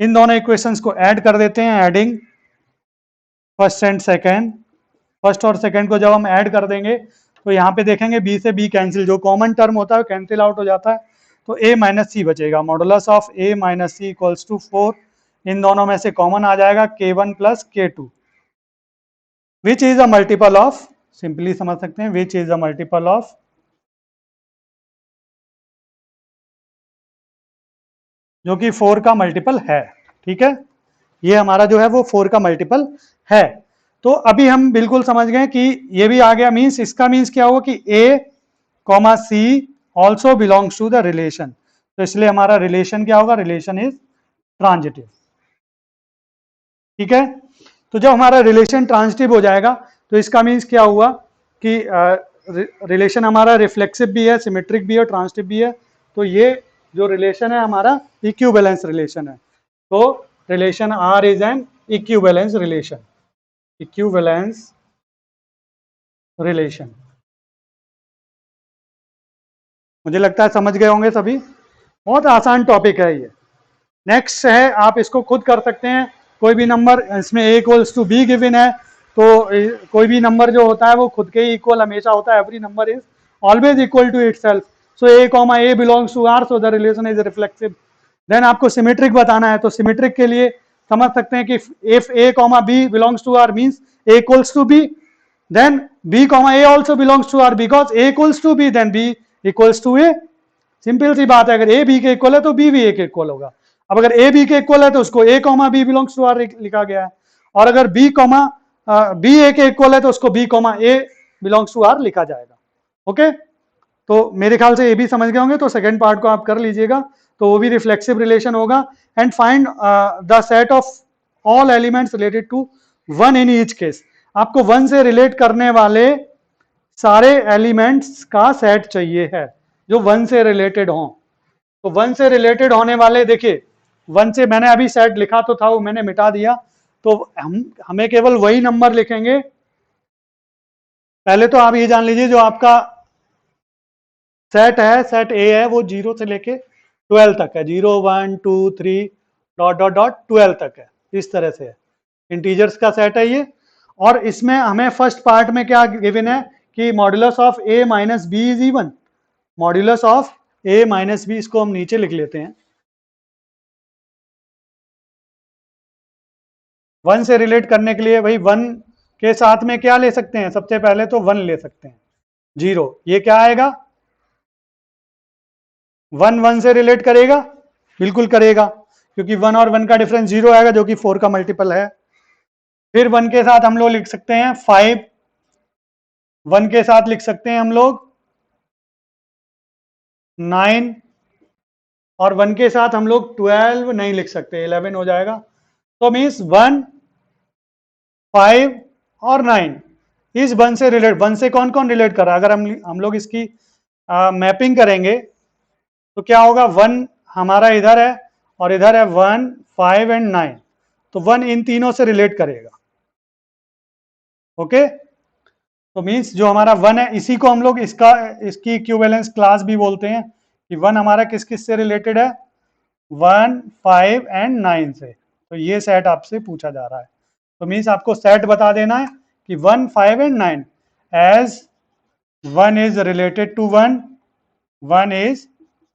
इन दोनों इक्वेशंस को ऐड कर देते हैं, adding first and second. First और सेकेंड को जब हम ऐड कर देंगे तो यहाँ पे देखेंगे b से b कैंसिल, जो कॉमन टर्म होता है वो कैंसिल आउट हो जाता है, तो a माइनस सी बचेगा। Modulus of a minus c equals to 4, इन दोनों में से कॉमन आ जाएगा k1 plus k2, which is a multiple of, simply समझ सकते हैं, which is a multiple of, जो कि 4 का मल्टीपल है। ठीक है, ये हमारा जो है वो 4 का मल्टीपल है। तो अभी हम बिल्कुल समझ गए कि ये भी आ गया, मीन्स इसका मीन्स क्या होगा कि a comma c also belongs to the relation, तो इसलिए हमारा रिलेशन क्या होगा, रिलेशन इज ट्रांजिटिव। ठीक है, तो जब हमारा रिलेशन ट्रांजिटिव हो जाएगा तो इसका मीन्स क्या हुआ कि रिलेशन हमारा रिफ्लेक्सिव भी है, सिमेट्रिक भी है, ट्रांजिटिव भी है। तो ये जो रिलेशन है हमारा इक्विवेलेंस रिलेशन है। तो relation R is an equivalence relation, equivalence relation. मुझे लगता है समझ गए होंगे सभी, बहुत आसान टॉपिक है ये। नेक्स्ट है, आप इसको खुद कर सकते हैं। कोई भी नंबर, इसमें a equals to b given है, तो कोई भी नंबर जो होता है वो खुद के ही इक्वल हमेशा होता है। Every number is always equal to itself, so a comma a belongs to r, so the relation is reflexive. Then आपको सिमेट्रिक बताना है, तो सिमेट्रिक के लिए समझ सकते हैं कि if a comma b belongs to r means a equals to b, then b comma a also belongs to r, because a equals to b then b equals to a। Simple सी बात है, अगर a b के equal है तो b भी a के equal होगा। अब अगर a b के इक्वल है तो उसको a comma b belongs to r लिखा गया है, और अगर b कॉमा b a के इक्वल है तो उसको b comma a belongs to r लिखा जाएगा। ओके, तो मेरे ख्याल से ये भी समझ गए होंगे, तो सेकंड पार्ट को आप कर लीजिएगा, तो वो भी रिफ्लेक्सिव रिलेशन होगा। And find the set of all elements related to one in each case. आपको वन से रिलेट करने वाले सारे एलिमेंट्स का सेट चाहिए है जो वन से रिलेटेड हों। तो वन से रिलेटेड होने वाले, देखिए वन से मैंने अभी सेट लिखा तो था, वो मैंने मिटा दिया, तो हमें केवल वही नंबर लिखेंगे। पहले तो आप ये जान लीजिए, जो आपका सेट है, सेट ए है, वो 0 से लेके 12 तक है, 0 1 2 3 डॉट डॉट डॉट 12 तक है, इस तरह से है, इंटीजर्स का सेट है ये। और इसमें हमें फर्स्ट पार्ट में क्या गिवन है कि modulus of a minus B is even, modulus of a minus b, इसको हम नीचे लिख लेते हैं। वन से रिलेट करने के लिए भाई वन के साथ में क्या ले सकते हैं, सबसे पहले तो वन ले सकते हैं, 0, ये क्या आएगा, वन वन से रिलेट करेगा, बिल्कुल करेगा, क्योंकि वन और वन का डिफरेंस 0 आएगा जो कि 4 का मल्टीपल है। फिर वन के साथ हम लोग लिख सकते हैं 5, वन के साथ लिख सकते हैं हम लोग 9, और वन के साथ हम लोग 12 नहीं लिख सकते, 11 हो जाएगा। तो मीन्स 1 5 और 9 इस वन से रिलेट, वन से कौन कौन रिलेट कर रहा है, अगर हम लोग इसकी मैपिंग करेंगे तो क्या होगा, वन हमारा इधर है और इधर है 1 5 एंड 9, तो वन इन तीनों से रिलेट करेगा। ओके, तो मीन्स जो हमारा वन है, इसी को हम लोग इसकी इक्विवेलेंस क्लास भी बोलते हैं, कि वन हमारा किस किस से रिलेटेड है, 1 5 एंड 9 से। तो ये सेट आपसे पूछा जा रहा है, तो मीन्स आपको सेट बता देना है कि 1 5 and 9, as 1 is related to 1, 1 is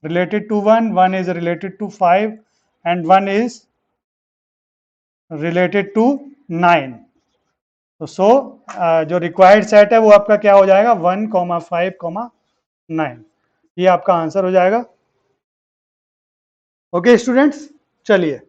related to 1, 1 is related to 5 and 1 is related to 9। तो जो रिक्वायर्ड सेट है वो आपका क्या हो जाएगा, 1 5 9। 9। ये आपका आंसर हो जाएगा। ओके स्टूडेंट्स, चलिए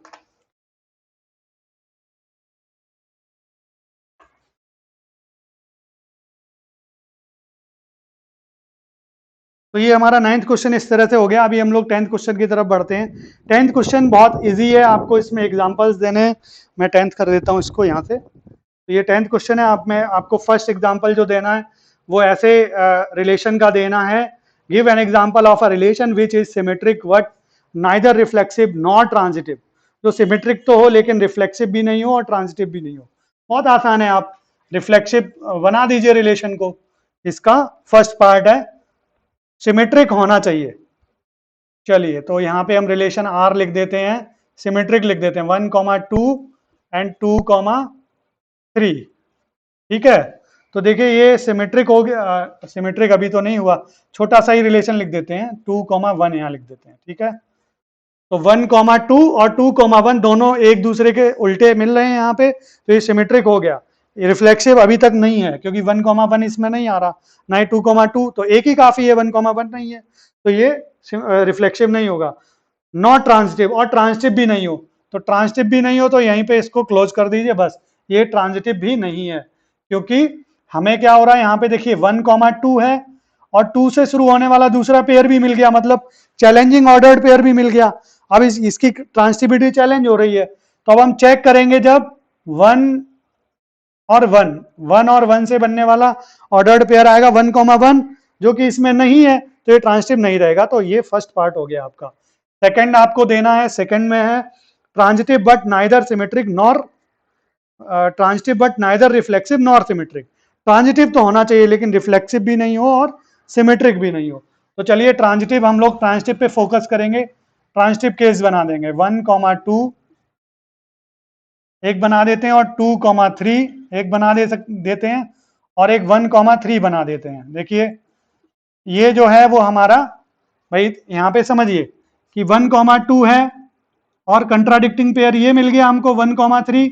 तो ये हमारा 9th क्वेश्चन इस तरह से हो गया। अभी हम लोग 10th क्वेश्चन की तरफ बढ़ते हैं। 10th क्वेश्चन बहुत इजी है, आपको इसमें एग्जांपल्स देने हैं। मैं 10th कर देता हूँ इसको यहाँ से। तो ये 10th क्वेश्चन है, आप में आपको फर्स्ट एग्जांपल जो देना है वो ऐसे रिलेशन का देना है। Give an example of a relation which is symmetric but neither reflexive nor transitive. जो सिमेट्रिक तो हो लेकिन रिफ्लेक्सिव भी नहीं हो और ट्रांजिटिव भी नहीं हो। बहुत आसान है, आप रिफ्लेक्सिव बना दीजिए रिलेशन को। इसका फर्स्ट पार्ट है सिमेट्रिक होना चाहिए। चलिए तो यहाँ पे हम रिलेशन आर लिख देते हैं, सिमेट्रिक लिख देते हैं 1,2 एंड 2,3। ठीक है, तो देखिए ये सिमेट्रिक हो गया। सिमेट्रिक अभी तो नहीं हुआ, छोटा सा ही रिलेशन लिख देते हैं 2,1 यहाँ लिख देते हैं। ठीक है, तो 1,2 और 2,1 दोनों एक दूसरे के उल्टे मिल रहे हैं यहाँ पे, तो ये सिमेट्रिक हो गया। ये रिफ्लेक्सिव अभी तक नहीं है क्योंकि 1,1 इसमें नहीं आ रहा, ना ही 2,2, तो एक ही काफी है, 1,1 नहीं है, तो ये रिफ्लेक्सिव नहीं होगा। नॉट ट्रांजिटिव, और ट्रांजिटिव भी नहीं हो, तो ट्रांजिटिव भी नहीं हो तो यहीं पे इसको क्लोज कर दीजिए बस। ये ट्रांजिटिव भी नहीं है क्योंकि हमें क्या हो रहा है यहाँ पे, देखिए 1,2 है और 2 से शुरू होने वाला दूसरा पेयर भी मिल गया, मतलब चैलेंजिंग ऑर्डर्ड पेयर भी मिल गया। अब इसकी ट्रांजिटिविटी चैलेंज हो रही है, तो अब हम चेक करेंगे जब 1 और 1, 1 और 1 से बनने वाला ऑर्डर्ड पेयर आएगा 1,1, जो कि इसमें नहीं है, तो ये ट्रांजिटिव नहीं रहेगा। तो ये फर्स्ट पार्ट हो गया आपका। सेकंड आपको देना है, सेकंड में है transitive but neither symmetric nor transitive but neither reflexive nor symmetric. Transitive तो होना चाहिए लेकिन रिफ्लेक्सिव भी नहीं हो और सिमेट्रिक भी नहीं हो। तो चलिए ट्रांजिटिव, हम लोग ट्रांजिटिव पे फोकस करेंगे। ट्रांजिटिव केस बना देंगे 1,2 एक बना देते हैं और 2,3 एक बना देते हैं और एक 1,3 बना देते हैं। देखिए ये जो है वो हमारा, भाई यहाँ पे समझिए कि 1,2 है और कंट्राडिक्टिंग पेयर ये मिल गया हमको 1,3।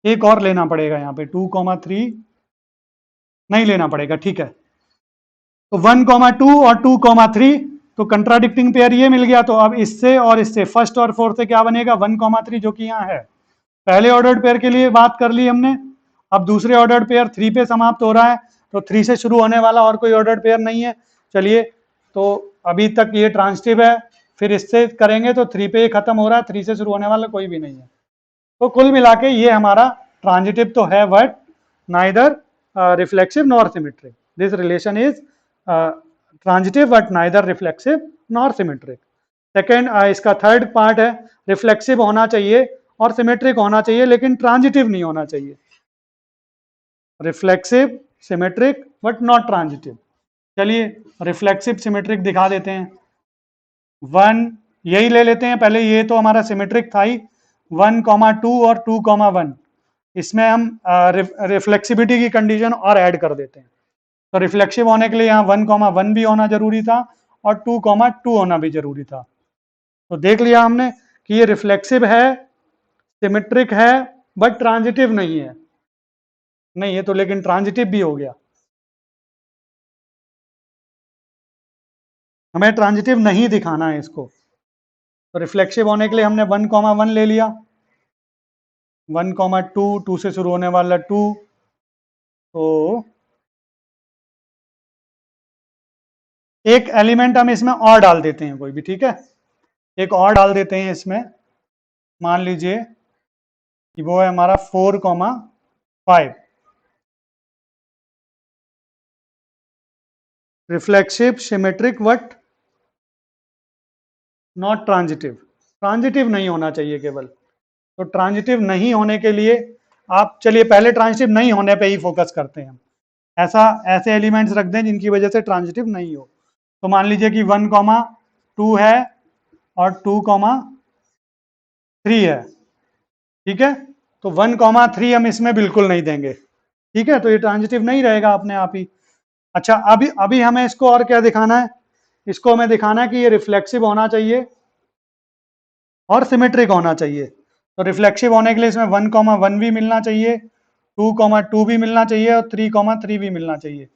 एक और लेना पड़ेगा यहाँ पे, 2,3 नहीं लेना पड़ेगा, ठीक है। तो 1,2 और 2,3, तो कंट्राडिक्टिंग पेयर ये मिल गया। तो अब इससे और इससे, फर्स्ट और फोर्थ से क्या बनेगा 1,3 जो कि यहाँ है। पहले ऑर्डर्ड पेयर के लिए बात कर ली हमने, अब दूसरे ऑर्डर्ड पेयर 3 पे समाप्त हो रहा है, तो 3 से शुरू होने वाला और कोई ऑर्डर्ड पेयर नहीं है। चलिए तो अभी तक ये ट्रांजिटिव है, फिर इससे करेंगे तो 3 पे ये खत्म हो रहा है, 3 से शुरू होने वाला कोई भी नहीं है। तो कुल मिला के ये हमारा ट्रांजिटिव तो है but neither reflexive nor symmetric. This relation is transitive but neither reflexive nor symmetric. Second, इसका थर्ड पार्ट है रिफ्लेक्सिव होना चाहिए और सिमेट्रिक होना चाहिए लेकिन ट्रांजिटिव नहीं होना चाहिए। Reflexive symmetric but not transitive. चलिए रिफ्लेक्सिव सिमेट्रिक दिखा देते हैं। 1 यही ले लेते हैं पहले, ये तो हमारा सिमेट्रिक था ही, 1,2 और 2,1 इसमें हम रिफ्लेक्सिविटी की कंडीशन और ऐड कर देते हैं। तो रिफ्लेक्सिव होने के लिए यहाँ 1,1 भी होना जरूरी था और 2,2 होना भी जरूरी था। तो देख लिया हमने कि ये रिफ्लेक्सिव है, सिमेट्रिक है बट ट्रांजिटिव नहीं है। नहीं, ये तो लेकिन ट्रांजिटिव भी हो गया, हमें ट्रांजिटिव नहीं दिखाना है इसको। तो रिफ्लेक्सिव होने के लिए हमने 1,1 ले लिया, 1,2, 2 से शुरू होने वाला 2, तो एक एलिमेंट हम इसमें और डाल देते हैं कोई भी, ठीक है। एक और डाल देते हैं इसमें, मान लीजिए कि वो है हमारा 4,5। Reflexive symmetric but not transitive. Transitive नहीं होना चाहिए केवल। तो ट्रांजिटिव नहीं होने के लिए आप, चलिए पहले ट्रांजिटिव नहीं होने पे ही फोकस करते हैं हम। ऐसे एलिमेंट्स रख दें जिनकी वजह से ट्रांजिटिव नहीं हो। तो मान लीजिए कि 1,2 है और 2,3 है, ठीक है। तो 1,3 हम इसमें बिल्कुल नहीं देंगे, ठीक है, तो ये ट्रांजिटिव नहीं रहेगा अपने आप ही। अच्छा, अभी अभी हमें इसको और क्या दिखाना है, इसको हमें दिखाना है कि ये रिफ्लेक्सिव होना चाहिए और सिमेट्रिक होना चाहिए। तो रिफ्लेक्सिव होने के लिए इसमें 1,1 भी मिलना चाहिए, 2,2 भी मिलना चाहिए और 3,3 भी मिलना चाहिए।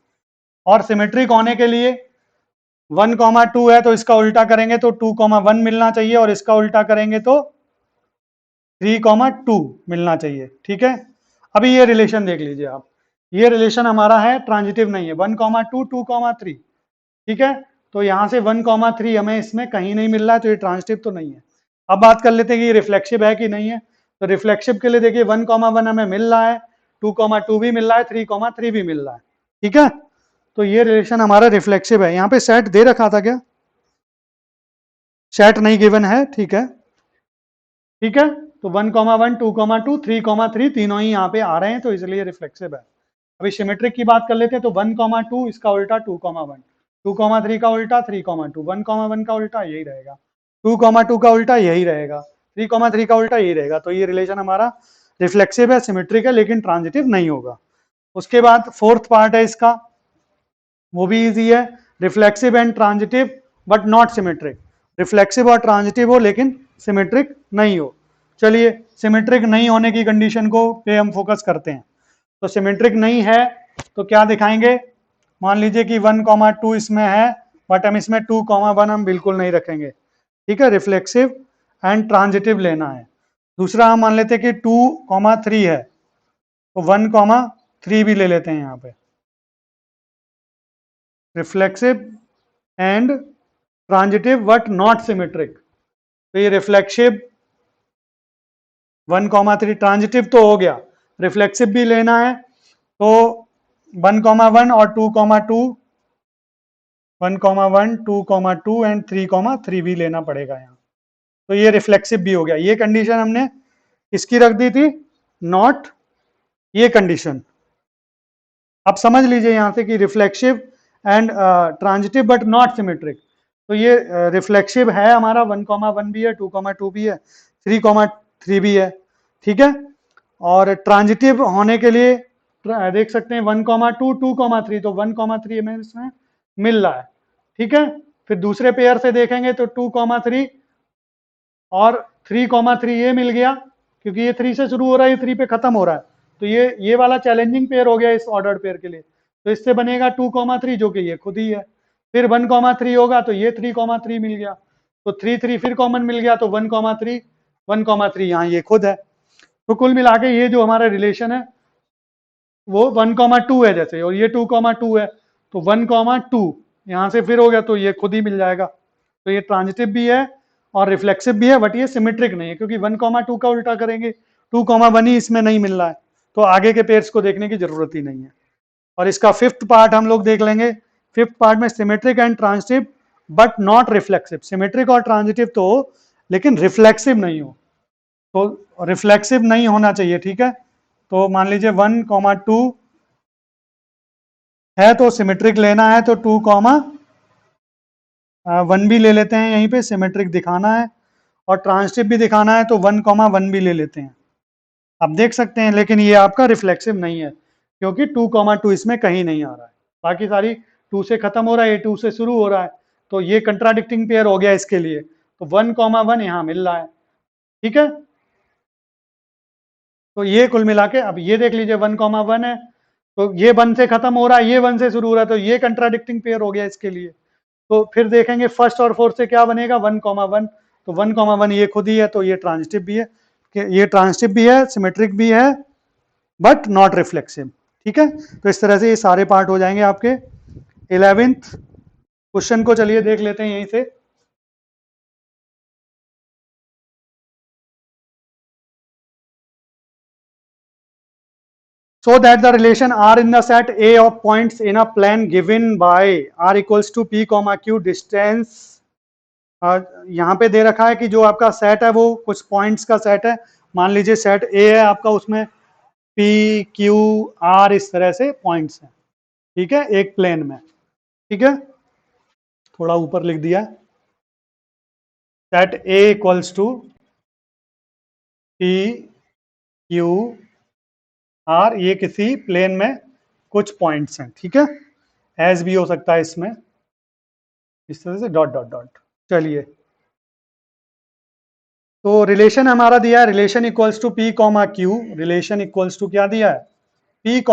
और सिमेट्रिक होने के लिए 1,2 है तो इसका उल्टा करेंगे तो 2,1 मिलना चाहिए, और इसका उल्टा करेंगे तो 3,2 मिलना चाहिए। ठीक है, अभी ये रिलेशन देख लीजिए आप, ये रिलेशन हमारा है ट्रांजिटिव नहीं है, 1,2 2,3। ठीक है, तो यहां से 1,3 हमें इसमें कहीं नहीं मिल रहा है, तो ये ट्रांजिटिव तो नहीं है। अब बात कर लेते हैं कि ये रिफ्लेक्सिव है कि नहीं है। तो रिफ्लेक्सिव के लिए देखिए 1,1 हमें मिल रहा है, 2,2 भी मिल रहा है, 3,3 भी मिल रहा है। ठीक है, तो ये रिलेशन हमारा रिफ्लेक्सिव है। यहाँ पे सेट दे रखा था क्या? सेट नहीं गिवन है, ठीक है। ठीक है, तो 1,1 2,2 3,3 तीनों ही यहाँ पे आ रहे हैं, तो इसलिए रिफ्लेक्सिव है। अभी सिमेट्रिक की बात कर लेते हैं, तो 1,2 इसका उल्टा 2,1, 2,3 का उल्टा 3,2, 1,1 का उल्टा यही रहेगा, 2,2 का उल्टा यही रहेगा, 3,3 का उल्टा यही रहेगा। तो ये रिलेशन हमारा रिफ्लेक्सिव है, सिमेट्रिक है, लेकिन ट्रांजिटिव नहीं होगा। उसके बाद फोर्थ पार्ट है इसका, वो भी इजी है, reflexive and transitive but not symmetric. Reflexive और ट्रांजिटिव हो लेकिन सिमेट्रिक नहीं हो। चलिए, सिमेट्रिक नहीं होने की कंडीशन को पे हम फोकस करते हैं। तो सिमेट्रिक नहीं है तो क्या दिखाएंगे? मान लीजिए कि 1,2 इसमें है, बट हम इसमें 2,1 हम बिल्कुल नहीं रखेंगे। ठीक है, रिफ्लेक्सिव एंड ट्रांजिटिव लेना है। दूसरा हम मान लेते हैं कि 2,3 है, तो 1,3 भी ले लेते हैं यहाँ पे, reflexive and transitive but not symmetric. तो ये रिफ्लेक्सिव 1,3, ट्रांजिटिव तो हो गया, रिफ्लेक्सिव भी लेना है, तो 1,1 और 2,2, 1,1 2,2 एंड 3,3 भी लेना पड़ेगा यहाँ। तो ये रिफ्लेक्सिव भी हो गया। ये कंडीशन हमने इसकी रख दी थी, नॉट ये कंडीशन। अब समझ लीजिए यहाँ से कि reflexive and transitive but not symmetric. तो ये रिफ्लेक्सिव है हमारा, 1,1 भी है, 2,2 भी है, 3,3 भी है। ठीक है, और ट्रांजिटिव होने के लिए देख सकते हैं 1,2 2,3, तो 1,3 हमें इसमें मिल रहा है। ठीक है, फिर दूसरे पेयर से देखेंगे तो 2,3 और 3,3 ये मिल गया, क्योंकि ये 3 से शुरू हो रहा है, ये 3 पे खत्म हो रहा है, तो ये वाला चैलेंजिंग पेयर हो गया इस ऑर्डर्ड पेयर के लिए। तो इससे बनेगा 2,3 जो कि ये खुद ही है, फिर 1,3 होगा तो ये 3,3 मिल गया, तो 3 फिर कॉमन मिल गया, तो 1,3 1,3 यहाँ ये खुद है। तो कुल मिला के ये जो हमारा रिलेशन है वो 1,2 है जैसे, और ये 2,2 है, तो 1,2 यहाँ से फिर हो गया, तो ये खुद ही मिल जाएगा। तो ये ट्रांजिटिव भी है और रिफ्लेक्सिव भी है, बट ये सिमेट्रिक नहीं है, क्योंकि 1,2 का उल्टा करेंगे 2,1 ही इसमें नहीं मिल रहा है, तो आगे के पेयर्स को देखने की जरूरत ही नहीं है। और इसका फिफ्थ पार्ट हम लोग देख लेंगे। फिफ्थ पार्ट में symmetric and transitive but not reflexive. Symmetric और ट्रांजिटिव तो हो लेकिन रिफ्लेक्सिव नहीं हो, तो रिफ्लेक्सिव नहीं होना चाहिए। ठीक है, तो मान लीजिए 1,2 है तो सिमेट्रिक लेना है, तो 2,1 भी ले लेते हैं यहीं पे, सिमेट्रिक दिखाना है, और ट्रांजिटिव भी दिखाना है, तो 1,1 भी ले लेते हैं। आप देख सकते हैं, लेकिन ये आपका रिफ्लेक्सिव नहीं है, क्योंकि 2,2 इसमें कहीं नहीं आ रहा है, बाकी सारी 2 से खत्म हो रहा है, ये 2 से शुरू हो रहा है, तो ये कंट्राडिक्टिंग पेयर हो गया इसके लिए, तो 1,1 यहाँ मिल रहा है। ठीक है, तो ये कुल मिला के, अब ये देख लीजिए 1,1 है, तो ये 1 से खत्म हो रहा है, ये 1 से शुरू हो रहा है, तो ये कंट्राडिक्टिंग पेयर हो गया इसके लिए। तो फिर देखेंगे फर्स्ट और फोर्थ से क्या बनेगा, 1,1, तो 1,1 ये खुद ही है, तो ये ट्रांजिटिव भी है, ये ट्रांजिटिव भी है, सिमेट्रिक भी है, बट नॉट रिफ्लेक्सिव। ठीक है, तो इस तरह से ये सारे पार्ट हो जाएंगे आपके। 11th क्वेश्चन को चलिए देख लेते हैं यहीं से। So that the relation R in the set A of points in a plane given by R equals to P, Q distance, यहाँ पे दे रखा है कि जो आपका सेट है वो कुछ पॉइंट्स का सेट है। मान लीजिए सेट ए है आपका, उसमें P, Q, R इस तरह से पॉइंट्स हैं। ठीक है, एक प्लेन में। ठीक है, थोड़ा ऊपर लिख दिया, set A equals to P, Q, R, ये किसी प्लेन में कुछ पॉइंट्स हैं। ठीक है, एज भी हो सकता है इसमें, इस तरह से डॉट डॉट डॉट। चलिए, तो रिलेशन हमारा दिया है, relation equals to P, Q, relation equals to क्या दिया है, P, Q,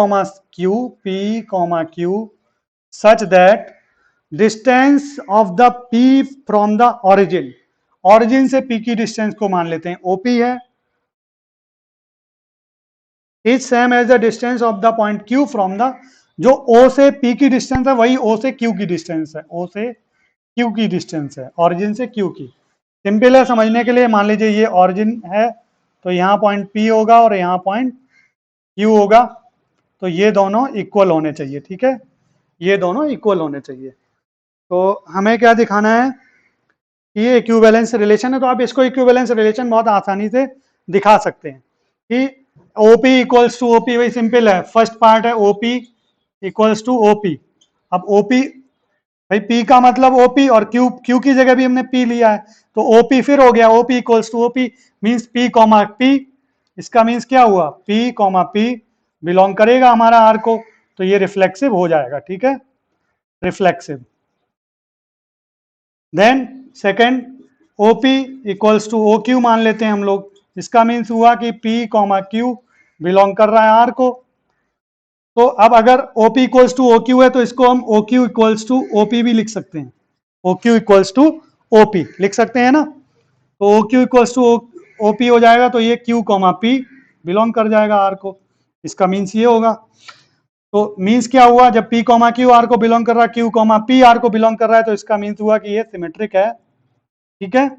P, Q such that distance of the P from the origin, origin से पी की डिस्टेंस को मान लेते हैं ओपी है, is same as the distance of the point Q from the, जो ओ से पी की डिस्टेंस है वही ओ से क्यू की डिस्टेंस है, ओ से क्यू की डिस्टेंस है, ऑरिजिन से क्यू की। सिंपल है समझने के लिए, मान लीजिए ये ऑरिजिन है तो यहाँ पॉइंट पी होगा और यहाँ पॉइंट क्यू होगा, तो ये दोनों इक्वल होने चाहिए, ठीक है, ये दोनों इक्वल होने चाहिए। तो हमें क्या दिखाना है कि ये इक्विवेलेंस रिलेशन है, तो आप इसको इक्विवेलेंस रिलेशन बहुत आसानी से दिखा सकते हैं कि ओपी इक्वल्स टू ओपी, वही सिंपल है, फर्स्ट पार्ट है ओपी इक्वल्स टू ओपी। अब ओपी, भाई पी का मतलब ओपी और क्यू, क्यू की जगह भी हमने पी लिया है, तो ओपी फिर हो गया OP equals to OP, means P comma P, इसका मीन्स क्या हुआ, पी कॉमा पी बिलोंग करेगा हमारा आर को, तो ये रिफ्लेक्सिव हो जाएगा, ठीक है, reflexive. Then second OP equals to O Q मान लेते हैं हम लोग, इसका मीन्स हुआ कि पी कॉमा क्यू बिलोंग कर रहा है आर को। तो अब अगर OP इक्वल्स टू OQ है तो इसको हम OQ इक्वल्स टू OP भी लिख सकते हैं, OQ इक्वल्स टू OP लिख सकते हैं ना, तो OQ इक्वल्स टू OP हो जाएगा, तो ये Q कॉमा P बिलोंग कर जाएगा R को, इसका मीन्स ये होगा। तो मीन्स क्या हुआ, जब P कॉमा Q R को बिलोंग कर रहा है, Q कॉमा P R को बिलोंग कर रहा है, तो इसका मीन्स हुआ कि ये सिमेट्रिक है, ठीक है।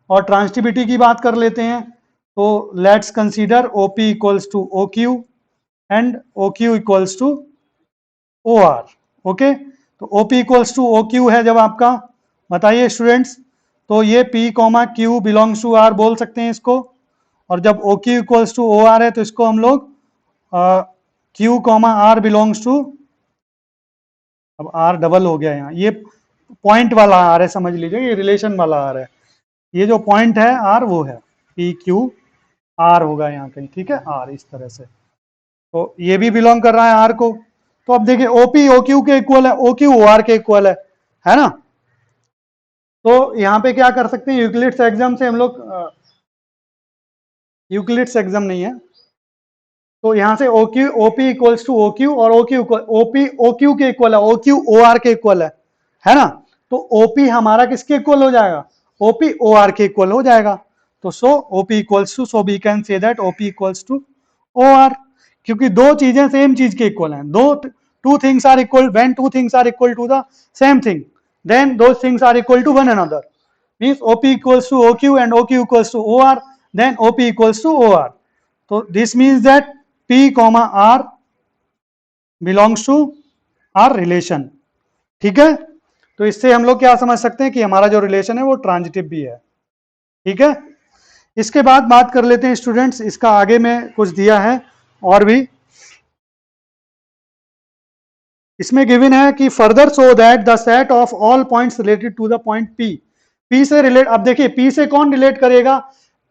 और ट्रांसटिविटी की बात कर लेते हैं, तो let's consider OP equals to OQ and OQ equals to O R, okay. तो OP इक्वल्स टू OQ है जब आपका, बताइए स्टूडेंट्स, तो ये P comma Q belongs to R बोल सकते हैं इसको, और जब OQ इक्वल्स टू OR है तो इसको हम लोग Q comma R belongs to, अब R डबल हो गया यहाँ, ये पॉइंट वाला R है, समझ लीजिए ये रिलेशन वाला R है, ये जो पॉइंट है R वो है P Q R होगा यहाँ कहीं, ठीक है, R इस तरह से, तो ये भी बिलोंग कर रहा है R को। तो अब देखिए OP OQ के इक्वल है, OQ OR के इक्वल है ना। तो यहाँ पे क्या कर सकते हैं, यूक्लिड्स एग्जाम से हम लोग, यूक्लिड्स एग्जाम नहीं है, तो यहाँ से OQ OP equals to OQ और OQ OP OQ के इक्वल है, OQ OR के इक्वल है ना। तो OP हमारा किसके इक्वल हो जाएगा, OP OR के इक्वल हो जाएगा, तो so OP equals to, so we can say that OP equals to OR, क्योंकि दो चीजें सेम चीज के इक्वल हैं, दो two things are equal, when two things are equal to the same thing then those things are equal to one another, means OP equals to OQ and OQ equals to OR, then OP equals to OR. So this means that P comma R belongs to R relation, ठीक है। तो इससे हम लोग क्या समझ सकते हैं कि हमारा जो रिलेशन है वो ट्रांजिटिव भी है, ठीक है। इसके बाद बात कर लेते हैं स्टूडेंट्स, इसका आगे में कुछ दिया है और भी, इसमें गिवन है कि further so that the set of all points related to the point P, P से रिलेट, अब देखिए P से कौन रिलेट करेगा,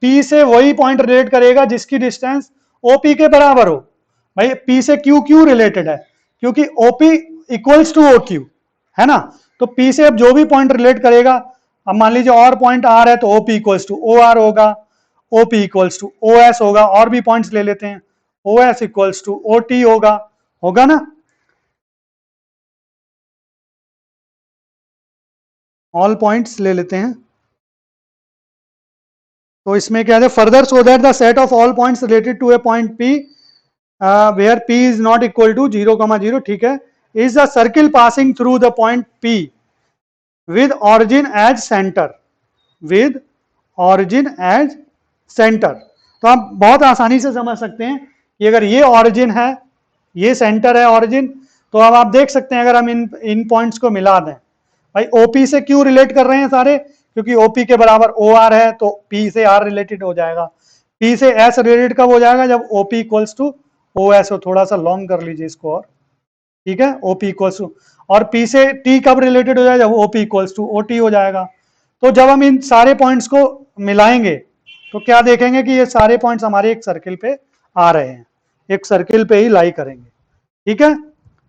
P से वही पॉइंट रिलेट करेगा जिसकी डिस्टेंस OP के बराबर हो, भाई P से Q क्यों रिलेटेड है, क्योंकि OP इक्वल्स टू OQ है ना, तो P से अब जो भी पॉइंट रिलेट करेगा, अब मान लीजिए और पॉइंट R है तो OP इक्वल्स टू OR होगा, OP इक्वल्स टू OS होगा, और भी पॉइंट्स ले लेते हैं, OS इक्वल्स टू OT होगा ना, ऑल पॉइंट्स ले लेते हैं। तो इसमें क्या है, further so that the set of all points related to a point P where P is not equal to 0,0, ठीक है, is the circle passing through the point P with origin as centre, with origin as centre. तो आप बहुत आसानी से समझ सकते हैं कि अगर ये ऑरिजिन है, ये सेंटर है ऑरिजिन, तो अब आप देख सकते हैं अगर हम इन पॉइंट्स को मिला दें, भाई OP से क्यों रिलेट कर रहे हैं सारे, क्योंकि OP के बराबर OR है तो P से R रिलेटेड हो जाएगा, P से S रिलेटेड कब हो जाएगा, जब OP इक्वल्स टू OS हो, थोड़ा सा लॉन्ग कर लीजिए इसको, और ठीक है, OP इक्वल्स टू, और P से T कब रिलेटेड हो जाएगा, जब OP इक्वल्स टू OT हो जाएगा। तो जब हम इन सारे पॉइंट्स को मिलाएंगे तो क्या देखेंगे कि ये सारे पॉइंट्स हमारे एक सर्किल पे आ रहे हैं, एक सर्किल पे ही लाई करेंगे, ठीक है।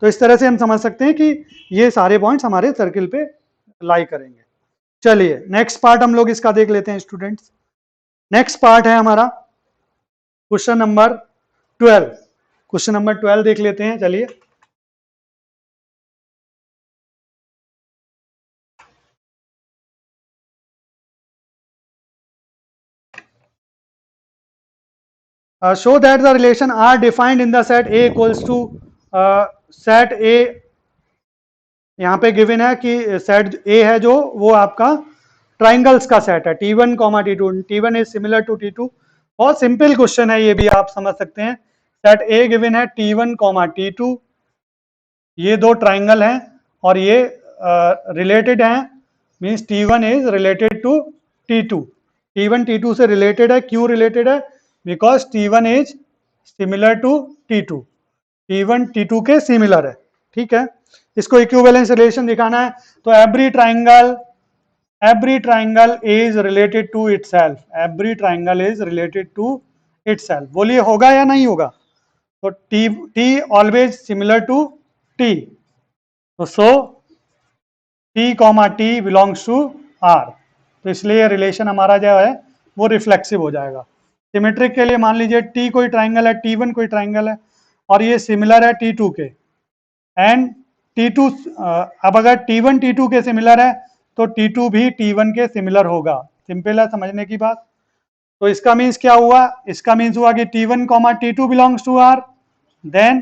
तो इस तरह से हम समझ सकते हैं कि ये सारे पॉइंट्स हमारे सर्किल पे लाई करेंगे। चलिए नेक्स्ट पार्ट हम लोग इसका देख लेते हैं स्टूडेंट्स, नेक्स्ट पार्ट है हमारा क्वेश्चन नंबर 12, क्वेश्चन नंबर 12 देख लेते हैं, चलिए। Show that the relation R defined in the set A equals to set A, यहाँ पे गिवन है कि सेट ए है जो वो आपका ट्राइंगल्स का सेट है T1 comma T2, T1 is similar to T2। बहुत सिंपल क्वेश्चन है, ये भी आप समझ सकते हैं। सेट ए गिवन है T1 कॉमा T2, ये दो ट्राइंगल हैं और ये रिलेटेड हैं, means T1 is related to T2। T1 T2 से रिलेटेड है, क्यों रिलेटेड है? Because T1 is similar to T2, T1 T2 के सिमिलर है, ठीक है। इसको इक्विवेलेंस रिलेशन दिखाना है, तो every triangle is related to itself, every triangle is related to itself. बोलिए होगा या नहीं होगा? तो T always similar to T, तो so T comma T belongs to R, तो इसलिए रिलेशन हमारा जो है वो रिफ्लेक्सिव हो जाएगा। सिमेट्रिक के लिए मान लीजिए T कोई ट्राइंगल है, T1 कोई ट्राइंगल है और ये सिमिलर है T2 के, एंड T2 अब अगर T1 T2 के सिमिलर है तो T2 भी T1 के सिमिलर होगा। सिंपल है समझने की बात। तो इसका मीन्स क्या हुआ? इसका मीन्स हुआ कि T1 comma T2 belongs to R, then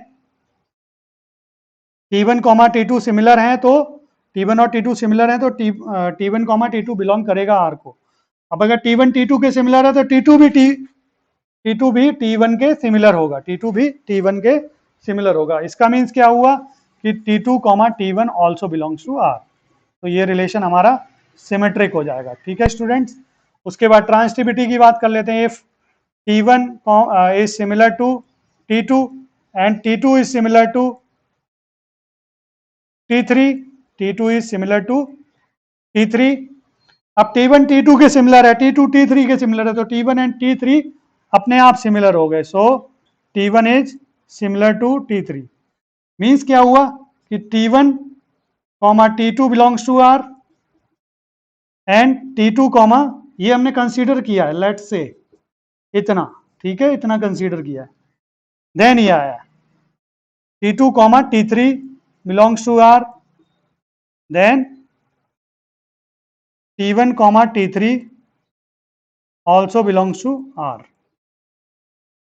T1 comma T2 similar है, तो T1 और T2 सिमिलर है तो T1 कॉमा T2 बिलोंग करेगा R को। अब अगर T1 T2 के सिमिलर है तो T2 भी T1 के सिमिलर होगा, T2 भी T1 के सिमिलर होगा। इसका मीन्स क्या हुआ कि T2 comma T1 also belongs to R, तो ये रिलेशन हमारा सिमेट्रिक हो जाएगा, ठीक है स्टूडेंट्स। उसके बाद ट्रांसिटिविटी की बात कर लेते हैं। If T1 is similar to T2 and T2 is similar to T3, T2 is similar to T3। अब T1 T2 के सिमिलर है, T2 T3 के सिमिलर है, तो T1 एंड T3 अपने आप सिमिलर हो गए, so T1 is similar to T3। Means क्या हुआ कि T1 comma T2 belongs to R and T2 comma, ये हमने कंसीडर किया है, लेट्स से इतना, ठीक है, इतना कंसीडर किया है। देन ये आया T2 comma T3 belongs to R, then T1 comma T3 also belongs to R,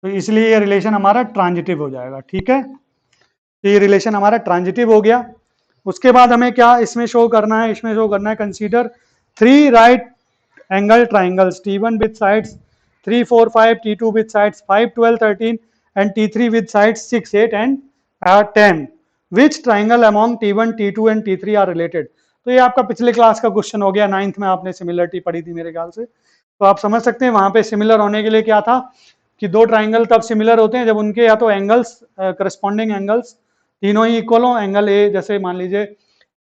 तो इसलिए ये रिलेशन हमारा ट्रांजिटिव हो जाएगा, ठीक है। तो ये रिलेशन हमारा ट्रांजिटिव हो गया। उसके बाद हमें क्या इसमें शो करना है? इसमें शो करना है consider 3 right angle triangles, T1 with sides 3, 4, 5, T2 with sides 5, 12, 13 and T3 with sides 6, 8 and 10, which triangle among T1, T2 and T3 are related. तो ये आपका पिछले क्लास का क्वेश्चन हो गया, 9th में आपने सिमिलरिटी पढ़ी थी मेरे ख्याल से, तो आप समझ सकते हैं वहां पे सिमिलर होने के लिए क्या था कि दो ट्राइंगल तब सिमिलर होते हैं जब उनके या तो एंगल्स, करस्पॉन्डिंग एंगल्स तीनों ही इक्वल हो। एंगल ए, जैसे मान लीजिए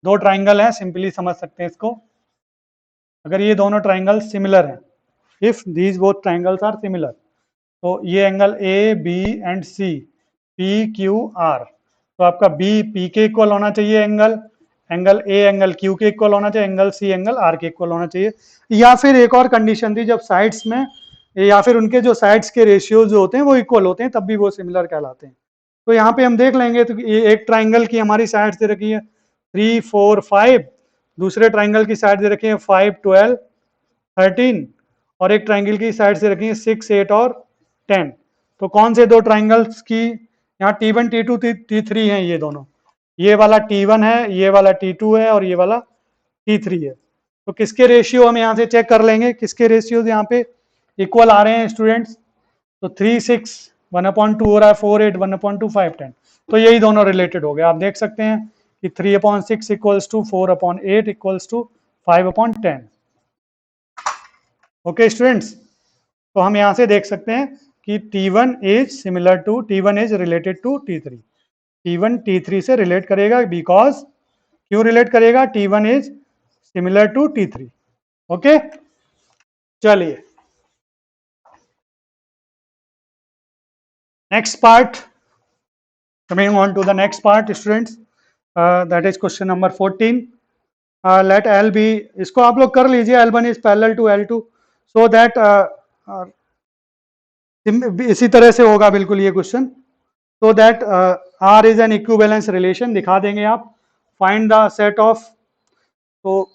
दो ट्राइंगल हैं, सिंपली समझ सकते हैं इसको, अगर ये दोनों ट्राइंगल सिमिलर हैं, if these both triangles are similar, तो ये angle A B and C P Q R, तो आपका बी पी के इक्वल होना चाहिए एंगल ए एंगल क्यू के इक्वल होना चाहिए, एंगल सी एंगल आर के इक्वल होना चाहिए। या फिर एक और कंडीशन थी, जब साइड्स में या फिर उनके जो साइड्स के रेशियोज जो होते हैं वो इक्वल होते हैं, तब भी वो सिमिलर कहलाते हैं। तो यहाँ पे हम देख लेंगे, तो ये एक ट्राइंगल की हमारी साइड्स दे रखी है 3, 4, 5, दूसरे ट्राइंगल की साइड दे रखी है 5, 12, 13, और एक ट्राइंगल की साइड से रखी है 6, 8 और 10। तो कौन से दो ट्राइंगल्स की, यहाँ T1 T2 T3 हैं, ये दोनों, ये वाला T1 है, ये वाला T2 है और ये वाला T3 है। तो किसके रेशियो हम यहाँ से चेक कर लेंगे, किसके रेशियो यहाँ पे इक्वल आ रहे हैं स्टूडेंट्स? तो 3, 6 1/2 हो रहा है, 4, 8 1/2 5, 10, तो यही दोनों रिलेटेड हो गए। आप देख सकते हैं कि 3/6 equals to 4/8 equals to 5/10। Okay students, तो हम यहाँ से देख सकते हैं कि T1 is related to T3, T1 T3 से रिलेट करेगा, बिकॉज क्यों रिलेट करेगा? T1 is similar to T3। Okay, चलिए next part, coming on to the next part students, that is question number 14। Let L be, इसको आप लोग कर लीजिए, L1 is parallel to L2, so that इसी तरह से होगा बिल्कुल ये question, so that R is an equivalence relation दिखा देंगे आप, फाइंड द सेट ऑफ, तो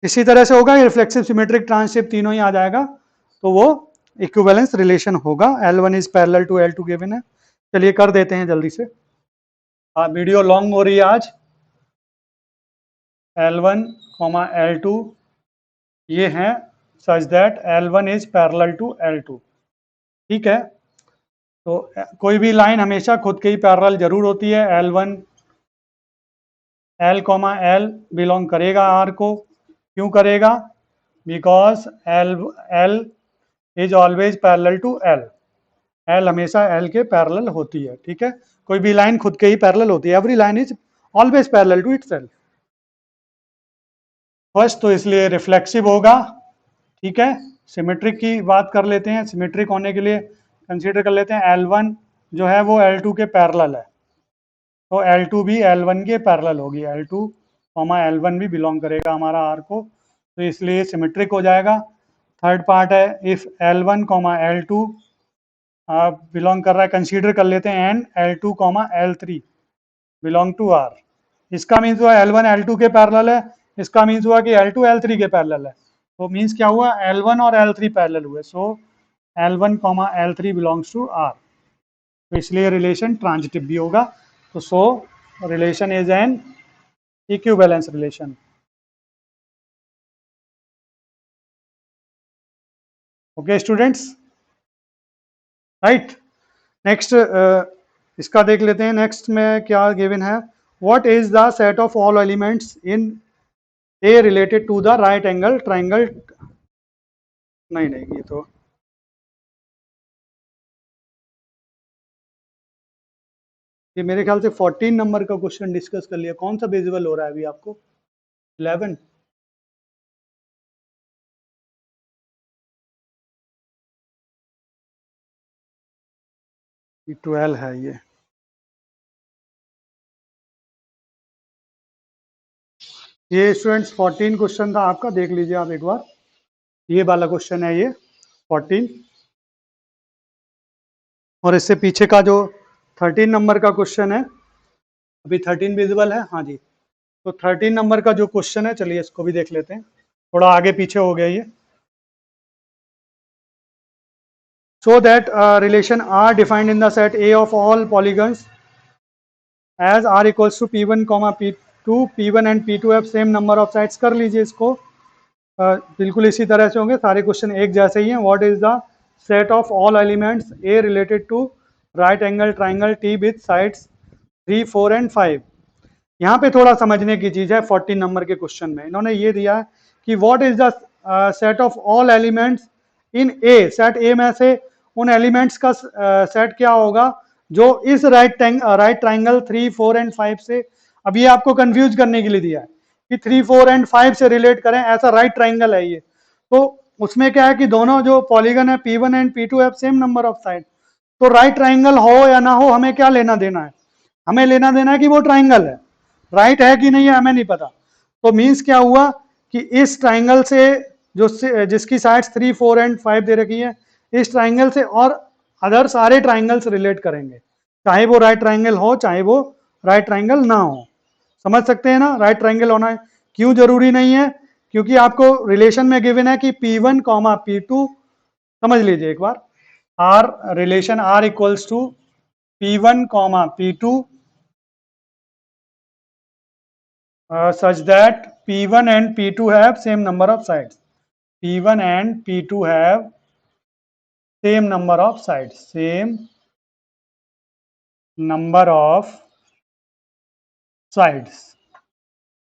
इसी तरह से होगा, रिफ्लेक्सिव सिमेट्रिक ट्रांसिटिव तीनों ही आ जाएगा, तो वो इक्विवेलेंस रिलेशन होगा। L1 is parallel to L2 given है। चलिए कर देते हैं जल्दी से। हाँ, वीडियो लॉन्ग हो रही है आज। L1, L2 ये हैं such that L1 is parallel to L2। ठीक है, तो कोई भी लाइन हमेशा खुद के ही पैरेलल जरूर होती है। L1 L, L बिलोंग करेगा R को। क्यों करेगा? Because L is always parallel to L। L हमेशा L के पैरेलल होती है। ठीक है, कोई भी लाइन खुद के ही पैरेलल होती है। Every line is always parallel to itself. First तो इसलिए रिफ्लेक्सिव होगा। ठीक है, सिमेट्रिक की बात कर लेते हैं। सिमेट्रिक होने के लिए कंसीडर कर लेते हैं L1 जो है वो L2 के पैरेलल है, तो L2 भी L1 के पैरेलल होगी। L2, L1 भी बिलोंग करेगा हमारा R को, तो इसलिए सिमेट्रिक हो जाएगा। थर्ड पार्ट है, इफ L1, L2 बिलोंग कर रहा है, कंसीडर कर लेते हैं and L2, L3 belong to R। इसका मीन्स हुआ L1 L2 के पैरेलल है, इसका मीन्स हुआ कि L2 L3 के पैरेलल है। तो मीन्स क्या हुआ? L1 और L3 पैरेलल हुए, सो L1, L3 belongs to R। तो इसलिए रिलेशन ट्रांजिटिव भी होगा। तो so relation is an equivalence relation. Okay students, right. Next इसका देख लेते हैं। नेक्स्ट में क्या गिवन है? What is the set of all elements in A related to the right angle triangle. नहीं नहीं, ये मेरे ख्याल से 14 नंबर का क्वेश्चन डिस्कस कर लिया। कौन सा विजिबल हो रहा है अभी आपको? 11? ये 12 है। ये स्टूडेंट्स 14 क्वेश्चन था आपका, देख लीजिए आप एक बार। ये वाला क्वेश्चन है ये 14, और इससे पीछे का जो 13 नंबर का क्वेश्चन है, अभी 13 विजिबल है। हाँ जी, तो 13 नंबर का जो क्वेश्चन है, चलिए इसको भी देख लेते हैं। थोड़ा आगे पीछे हो गया ये। So that relation R defined in the set A of all polygons as R equals to P1, P2, P1 and P2 have same number of sides। कर लीजिए इसको। बिल्कुल इसी तरह से होंगे सारे क्वेश्चन, एक जैसे ही हैं। What is the set of all elements A related to right angle triangle T with sides 3, 4 and 5। यहाँ पे थोड़ा समझने की चीज है। 14 नंबर के क्वेश्चन में इन्होंने ये दिया है कि what is the set of all elements in A. Set ए में से उन एलिमेंट्स का सेट क्या होगा जो इस राइट ट्राइंगल 3, 4 एंड 5 से, अब ये आपको कंफ्यूज करने के लिए दिया है कि 3, 4 एंड 5 से रिलेट करें, ऐसा राइट ट्राइंगल है ये। तो उसमें क्या है कि दोनों जो पॉलीगन है P1 and P2 have same number of side. तो राइट ट्राइंगल हो या ना हो, हमें क्या लेना देना है? हमें लेना देना है कि वो ट्राइंगल है। राइट है कि नहीं है हमें नहीं पता। तो मीन्स क्या हुआ कि इस ट्राइंगल से जो जिसकी साइड्स 3, 4 एंड 5 दे रखी है, इस ट्राइंगल से और अदर सारे ट्राइंगल्स रिलेट करेंगे, चाहे वो राइट ट्राइंगल हो चाहे वो राइट ट्राइंगल ना हो। समझ सकते हैं ना? राइट ट्राइंगल होना है। क्यों जरूरी नहीं है? क्योंकि आपको रिलेशन में गिवन है कि P1, P2, समझ लीजिए एक बार। R relation R equals to P1, P2 such that P1 and P2 have same number of sides. P1 and P2 have same number of sides. Same number of sides.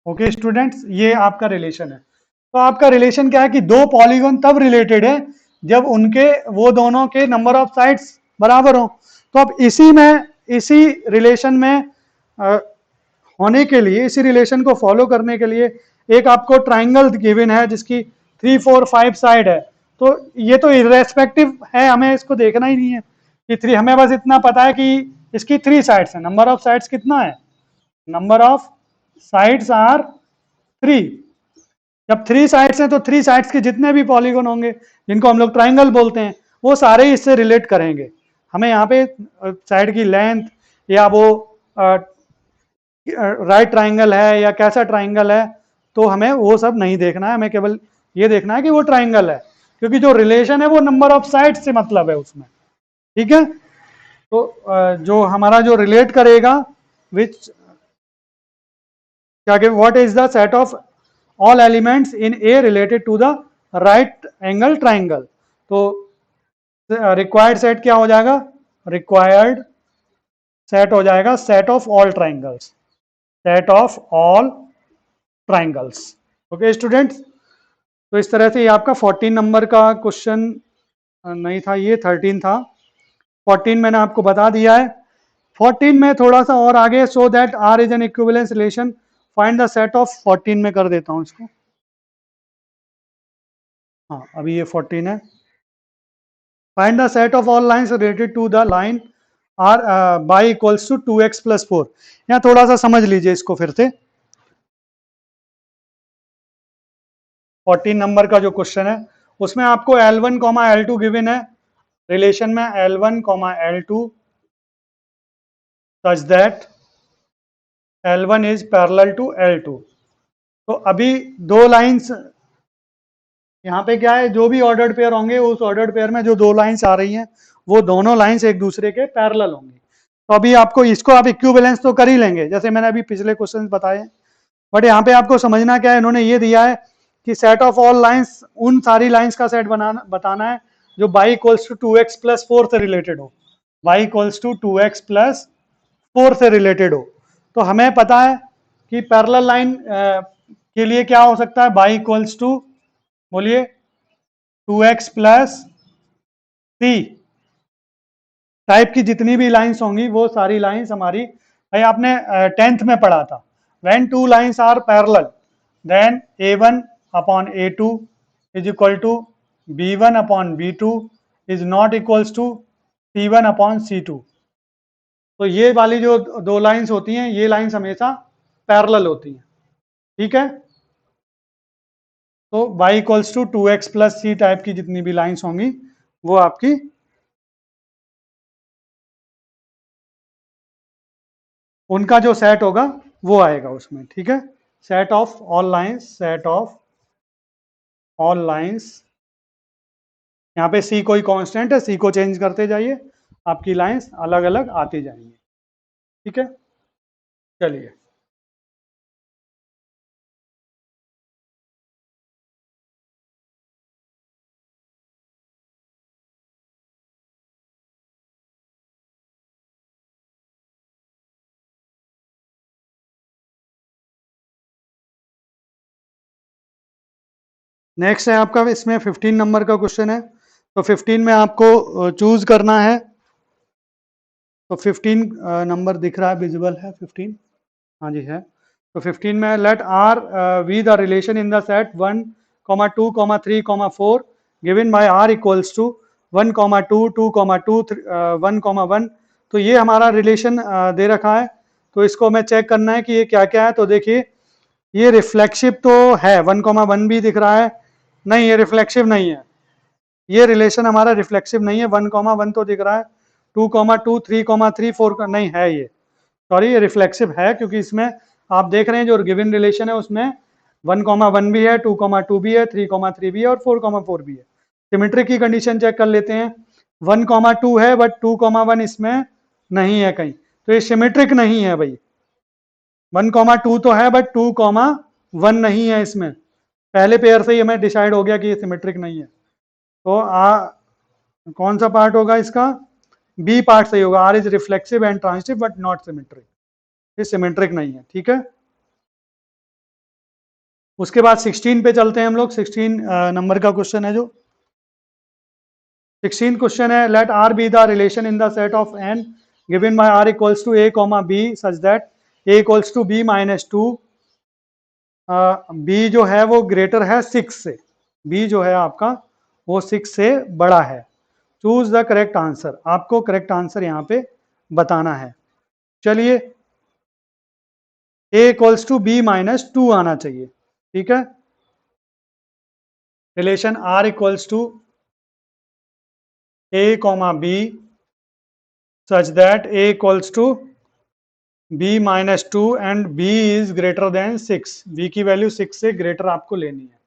Okay students, ये आपका relation है। तो आपका relation क्या है कि दो polygon तब रिलेटेड है जब उनके वो दोनों के नंबर ऑफ साइड्स बराबर हो। तो अब इसी रिलेशन में होने के लिए, इसी रिलेशन को फॉलो करने के लिए एक आपको ट्राइंगल गिवन है जिसकी 3, 4, 5 साइड है। तो ये तो इररेस्पेक्टिव है, हमें इसको देखना ही नहीं है कि 3, हमें बस इतना पता है कि इसकी 3 साइड्स है। नंबर ऑफ साइड्स कितना है? Number of sides are 3। जब 3 साइड्स हैं तो 3 साइड्स के जितने भी पॉलीगॉन होंगे जिनको हम लोग ट्राइंगल बोलते हैं, वो सारे ही इससे रिलेट करेंगे। हमें यहाँ पे साइड की लेंथ या वो राइट ट्राइंगल है या कैसा ट्राइंगल है, तो हमें वो सब नहीं देखना है। हमें केवल ये देखना है कि वो ट्राइंगल है। क्योंकि जो रिलेशन है वो नंबर ऑफ साइड से मतलब है उसमें, ठीक है। तो जो हमारा जो रिलेट करेगा विच क्या कहते, what is the set of all elements in A related to the right angle triangle. तो रिक्वायर्ड सेट क्या हो जाएगा, रिक्वायर्ड सेट हो जाएगा set of all triangles, set of all triangles. Okay students, तो इस तरह से ये आपका 14 नंबर का क्वेश्चन नहीं था, ये 13 था। 14 मैंने आपको बता दिया है। 14 में थोड़ा सा और आगे, so that R is an equivalence relation, find the set of 14 में कर देता हूं इसको। हाँ अभी ये 14 है। Find the set of all lines related to the line R by equals to 2x plus 4। यहाँ थोड़ा सा समझ लीजिए इसको फिर से। 14 नंबर का जो क्वेश्चन है उसमें आपको L1 L2 गिवन है, रिलेशन में L1 L2 such that L1 is parallel to L2। तो अभी दो लाइंस यहाँ पे क्या है, जो भी ऑर्डर्ड पेयर होंगे उस ऑर्डर्ड पेयर में जो दो लाइंस आ रही हैं वो दोनों लाइंस एक दूसरे के पैरेलल होंगी। तो अभी आपको इसको आप इक्विवेलेंस तो कर ही लेंगे जैसे मैंने अभी पिछले क्वेश्चन बताए, बट यहाँ पे आपको समझना क्या है, इन्होंने ये दिया है कि सेट ऑफ ऑल लाइंस, उन सारी लाइंस का सेट बनाना बताना है जो by equals to 2x plus 4 से रिलेटेड हो, by equals to 2x plus 4 से रिलेटेड हो। तो हमें पता है कि पैरेलल लाइन के लिए क्या हो सकता है, बाई इक्वल्स टू, बोलिए, 2x प्लस सी टाइप की जितनी भी लाइंस होंगी वो सारी लाइंस हमारी, भाई आपने 10th में पढ़ा था, when two lines are parallel then a1 upon a2 is equal to b1 upon b2 is not equals to c1 upon c2। तो ये वाली जो दो लाइंस होती हैं ये लाइंस हमेशा पैरेलल होती हैं, ठीक है। तो y equals to 2x plus C type की जितनी भी लाइंस होंगी वो आपकी, उनका जो सेट होगा वो आएगा उसमें, ठीक है। Set of all lines, set of all lines, यहाँ पे सी कोई कांस्टेंट है, सी को चेंज करते जाइए, आपकी लाइंस अलग अलग आती जाएंगी, ठीक है। चलिए नेक्स्ट है आपका, इसमें 15 नंबर का क्वेश्चन है। तो 15 में आपको चूज करना है। तो 15 नंबर दिख रहा है, विजिबल है 15, हाँ जी है। तो 15 में let R be the relation in the set 1, 2, 3, 4 given by R equals to 1, 2, 2, 2, 1, 1। तो ये हमारा रिलेशन दे रखा है। तो इसको हमें चेक करना है कि ये क्या क्या है। तो देखिए ये रिफ्लेक्सिव तो है, 1, 1 भी दिख रहा है, नहीं ये रिफ्लेक्सिव नहीं है, ये रिलेशन हमारा रिफ्लेक्सिव नहीं है। 1, 1 तो दिख रहा है, 2, 2, 3, 3, 4 नहीं है ये, सॉरी ये रिफ्लेक्सिव है, क्योंकि इसमें आप देख रहे हैं जो गिवन रिलेशन है उसमें 1, 1 भी है, 2, 2 भी है, 3, 3 भी है और 4, 4 भी है। सिमेट्रिक की कंडीशन चेक कर लेते हैं। 1, 2 है बट 2, 1 इसमें नहीं है कहीं, तो ये सिमेट्रिक नहीं है भाई। 1, 2 तो है बट 2, 1 नहीं है इसमें, पहले पेयर से ही हमें डिसाइड हो गया कि ये सिमेट्रिक नहीं है। तो कौन सा पार्ट होगा इसका, बी पार्ट सही होगा। R is reflexive and transitive but not symmetric, ये सिमेट्रिक नहीं है, ठीक है। उसके बाद 16 पे चलते हैं हम लोग। 16 नंबर का क्वेश्चन है जो 16 क्वेश्चन है, let R be the relation in the set of N given by R equals to A comma B such that A equals to B minus 2, B जो है वो ग्रेटर है 6 से, बी जो है आपका वो 6 से बड़ा है। चूज द करेक्ट आंसर, आपको करेक्ट आंसर यहाँ पे बताना है। चलिए A equals to B minus 2 आना चाहिए, ठीक है। Relation R equals to a comma b such that a equals to b minus 2 and b is greater than 6, b की वैल्यू 6 से ग्रेटर आपको लेनी है।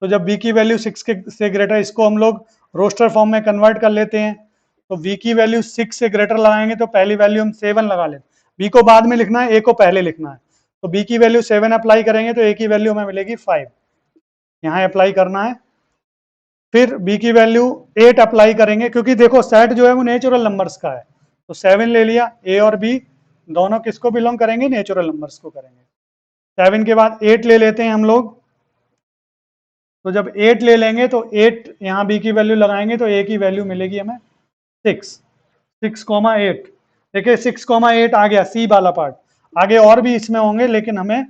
तो जब b की वैल्यू 6 के से ग्रेटर, इसको हम लोग रोस्टर फॉर्म में कन्वर्ट कर लेते हैं। तो v की वैल्यू 6 से ग्रेटर लगाएंगे तो पहली वैल्यू हम 7 लगा लेते, b को बाद में लिखना है, a को पहले लिखना है। तो b की वैल्यू 7 अप्लाई करेंगे तो a की वैल्यू हमें मिलेगी 5, यहाँ अप्लाई करना है। फिर b की वैल्यू 8 अप्लाई करेंगे, क्योंकि देखो सेट जो है वो नेचुरल नंबर्स का है, तो 7 ले लिया। a और b दोनों किसको बिलोंग करेंगे, नेचुरल नंबर्स को करेंगे। 7 के बाद 8 ले लेते हैं हम लोग। तो जब 8 ले लेंगे तो 8 यहाँ b की वैल्यू लगाएंगे तो a की वैल्यू मिलेगी हमें 6, 6,8। देखिए 6,8 आ गया, सी वाला पार्ट। आगे और भी इसमें होंगे, लेकिन हमें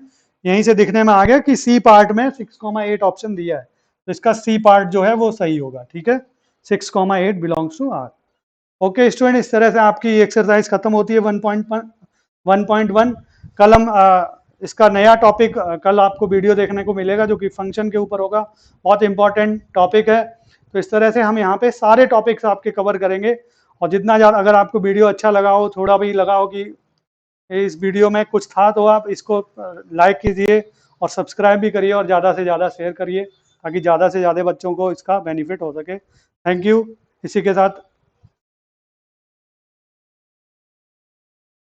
यहीं से दिखने में आ गया कि सी पार्ट में 6,8 ऑप्शन दिया है, तो इसका सी पार्ट जो है वो सही होगा। ठीक है, 6,8 belongs to R. Okay student, इस तरह से आपकी एक्सरसाइज खत्म होती है 1.1। कल हम इसका नया टॉपिक कल आपको वीडियो देखने को मिलेगा जो कि फंक्शन के ऊपर होगा। बहुत इंपॉर्टेंट टॉपिक है। तो इस तरह से हम यहाँ पे सारे टॉपिक्स आपके कवर करेंगे। और जितना ज़्यादा अगर आपको वीडियो अच्छा लगा हो, थोड़ा भी लगा हो कि इस वीडियो में कुछ था, तो आप इसको लाइक कीजिए और सब्सक्राइब भी करिए और ज़्यादा से ज़्यादा शेयर करिए, ताकि ज़्यादा से ज़्यादा बच्चों को इसका बेनिफिट हो सके। Thank you. इसी के साथ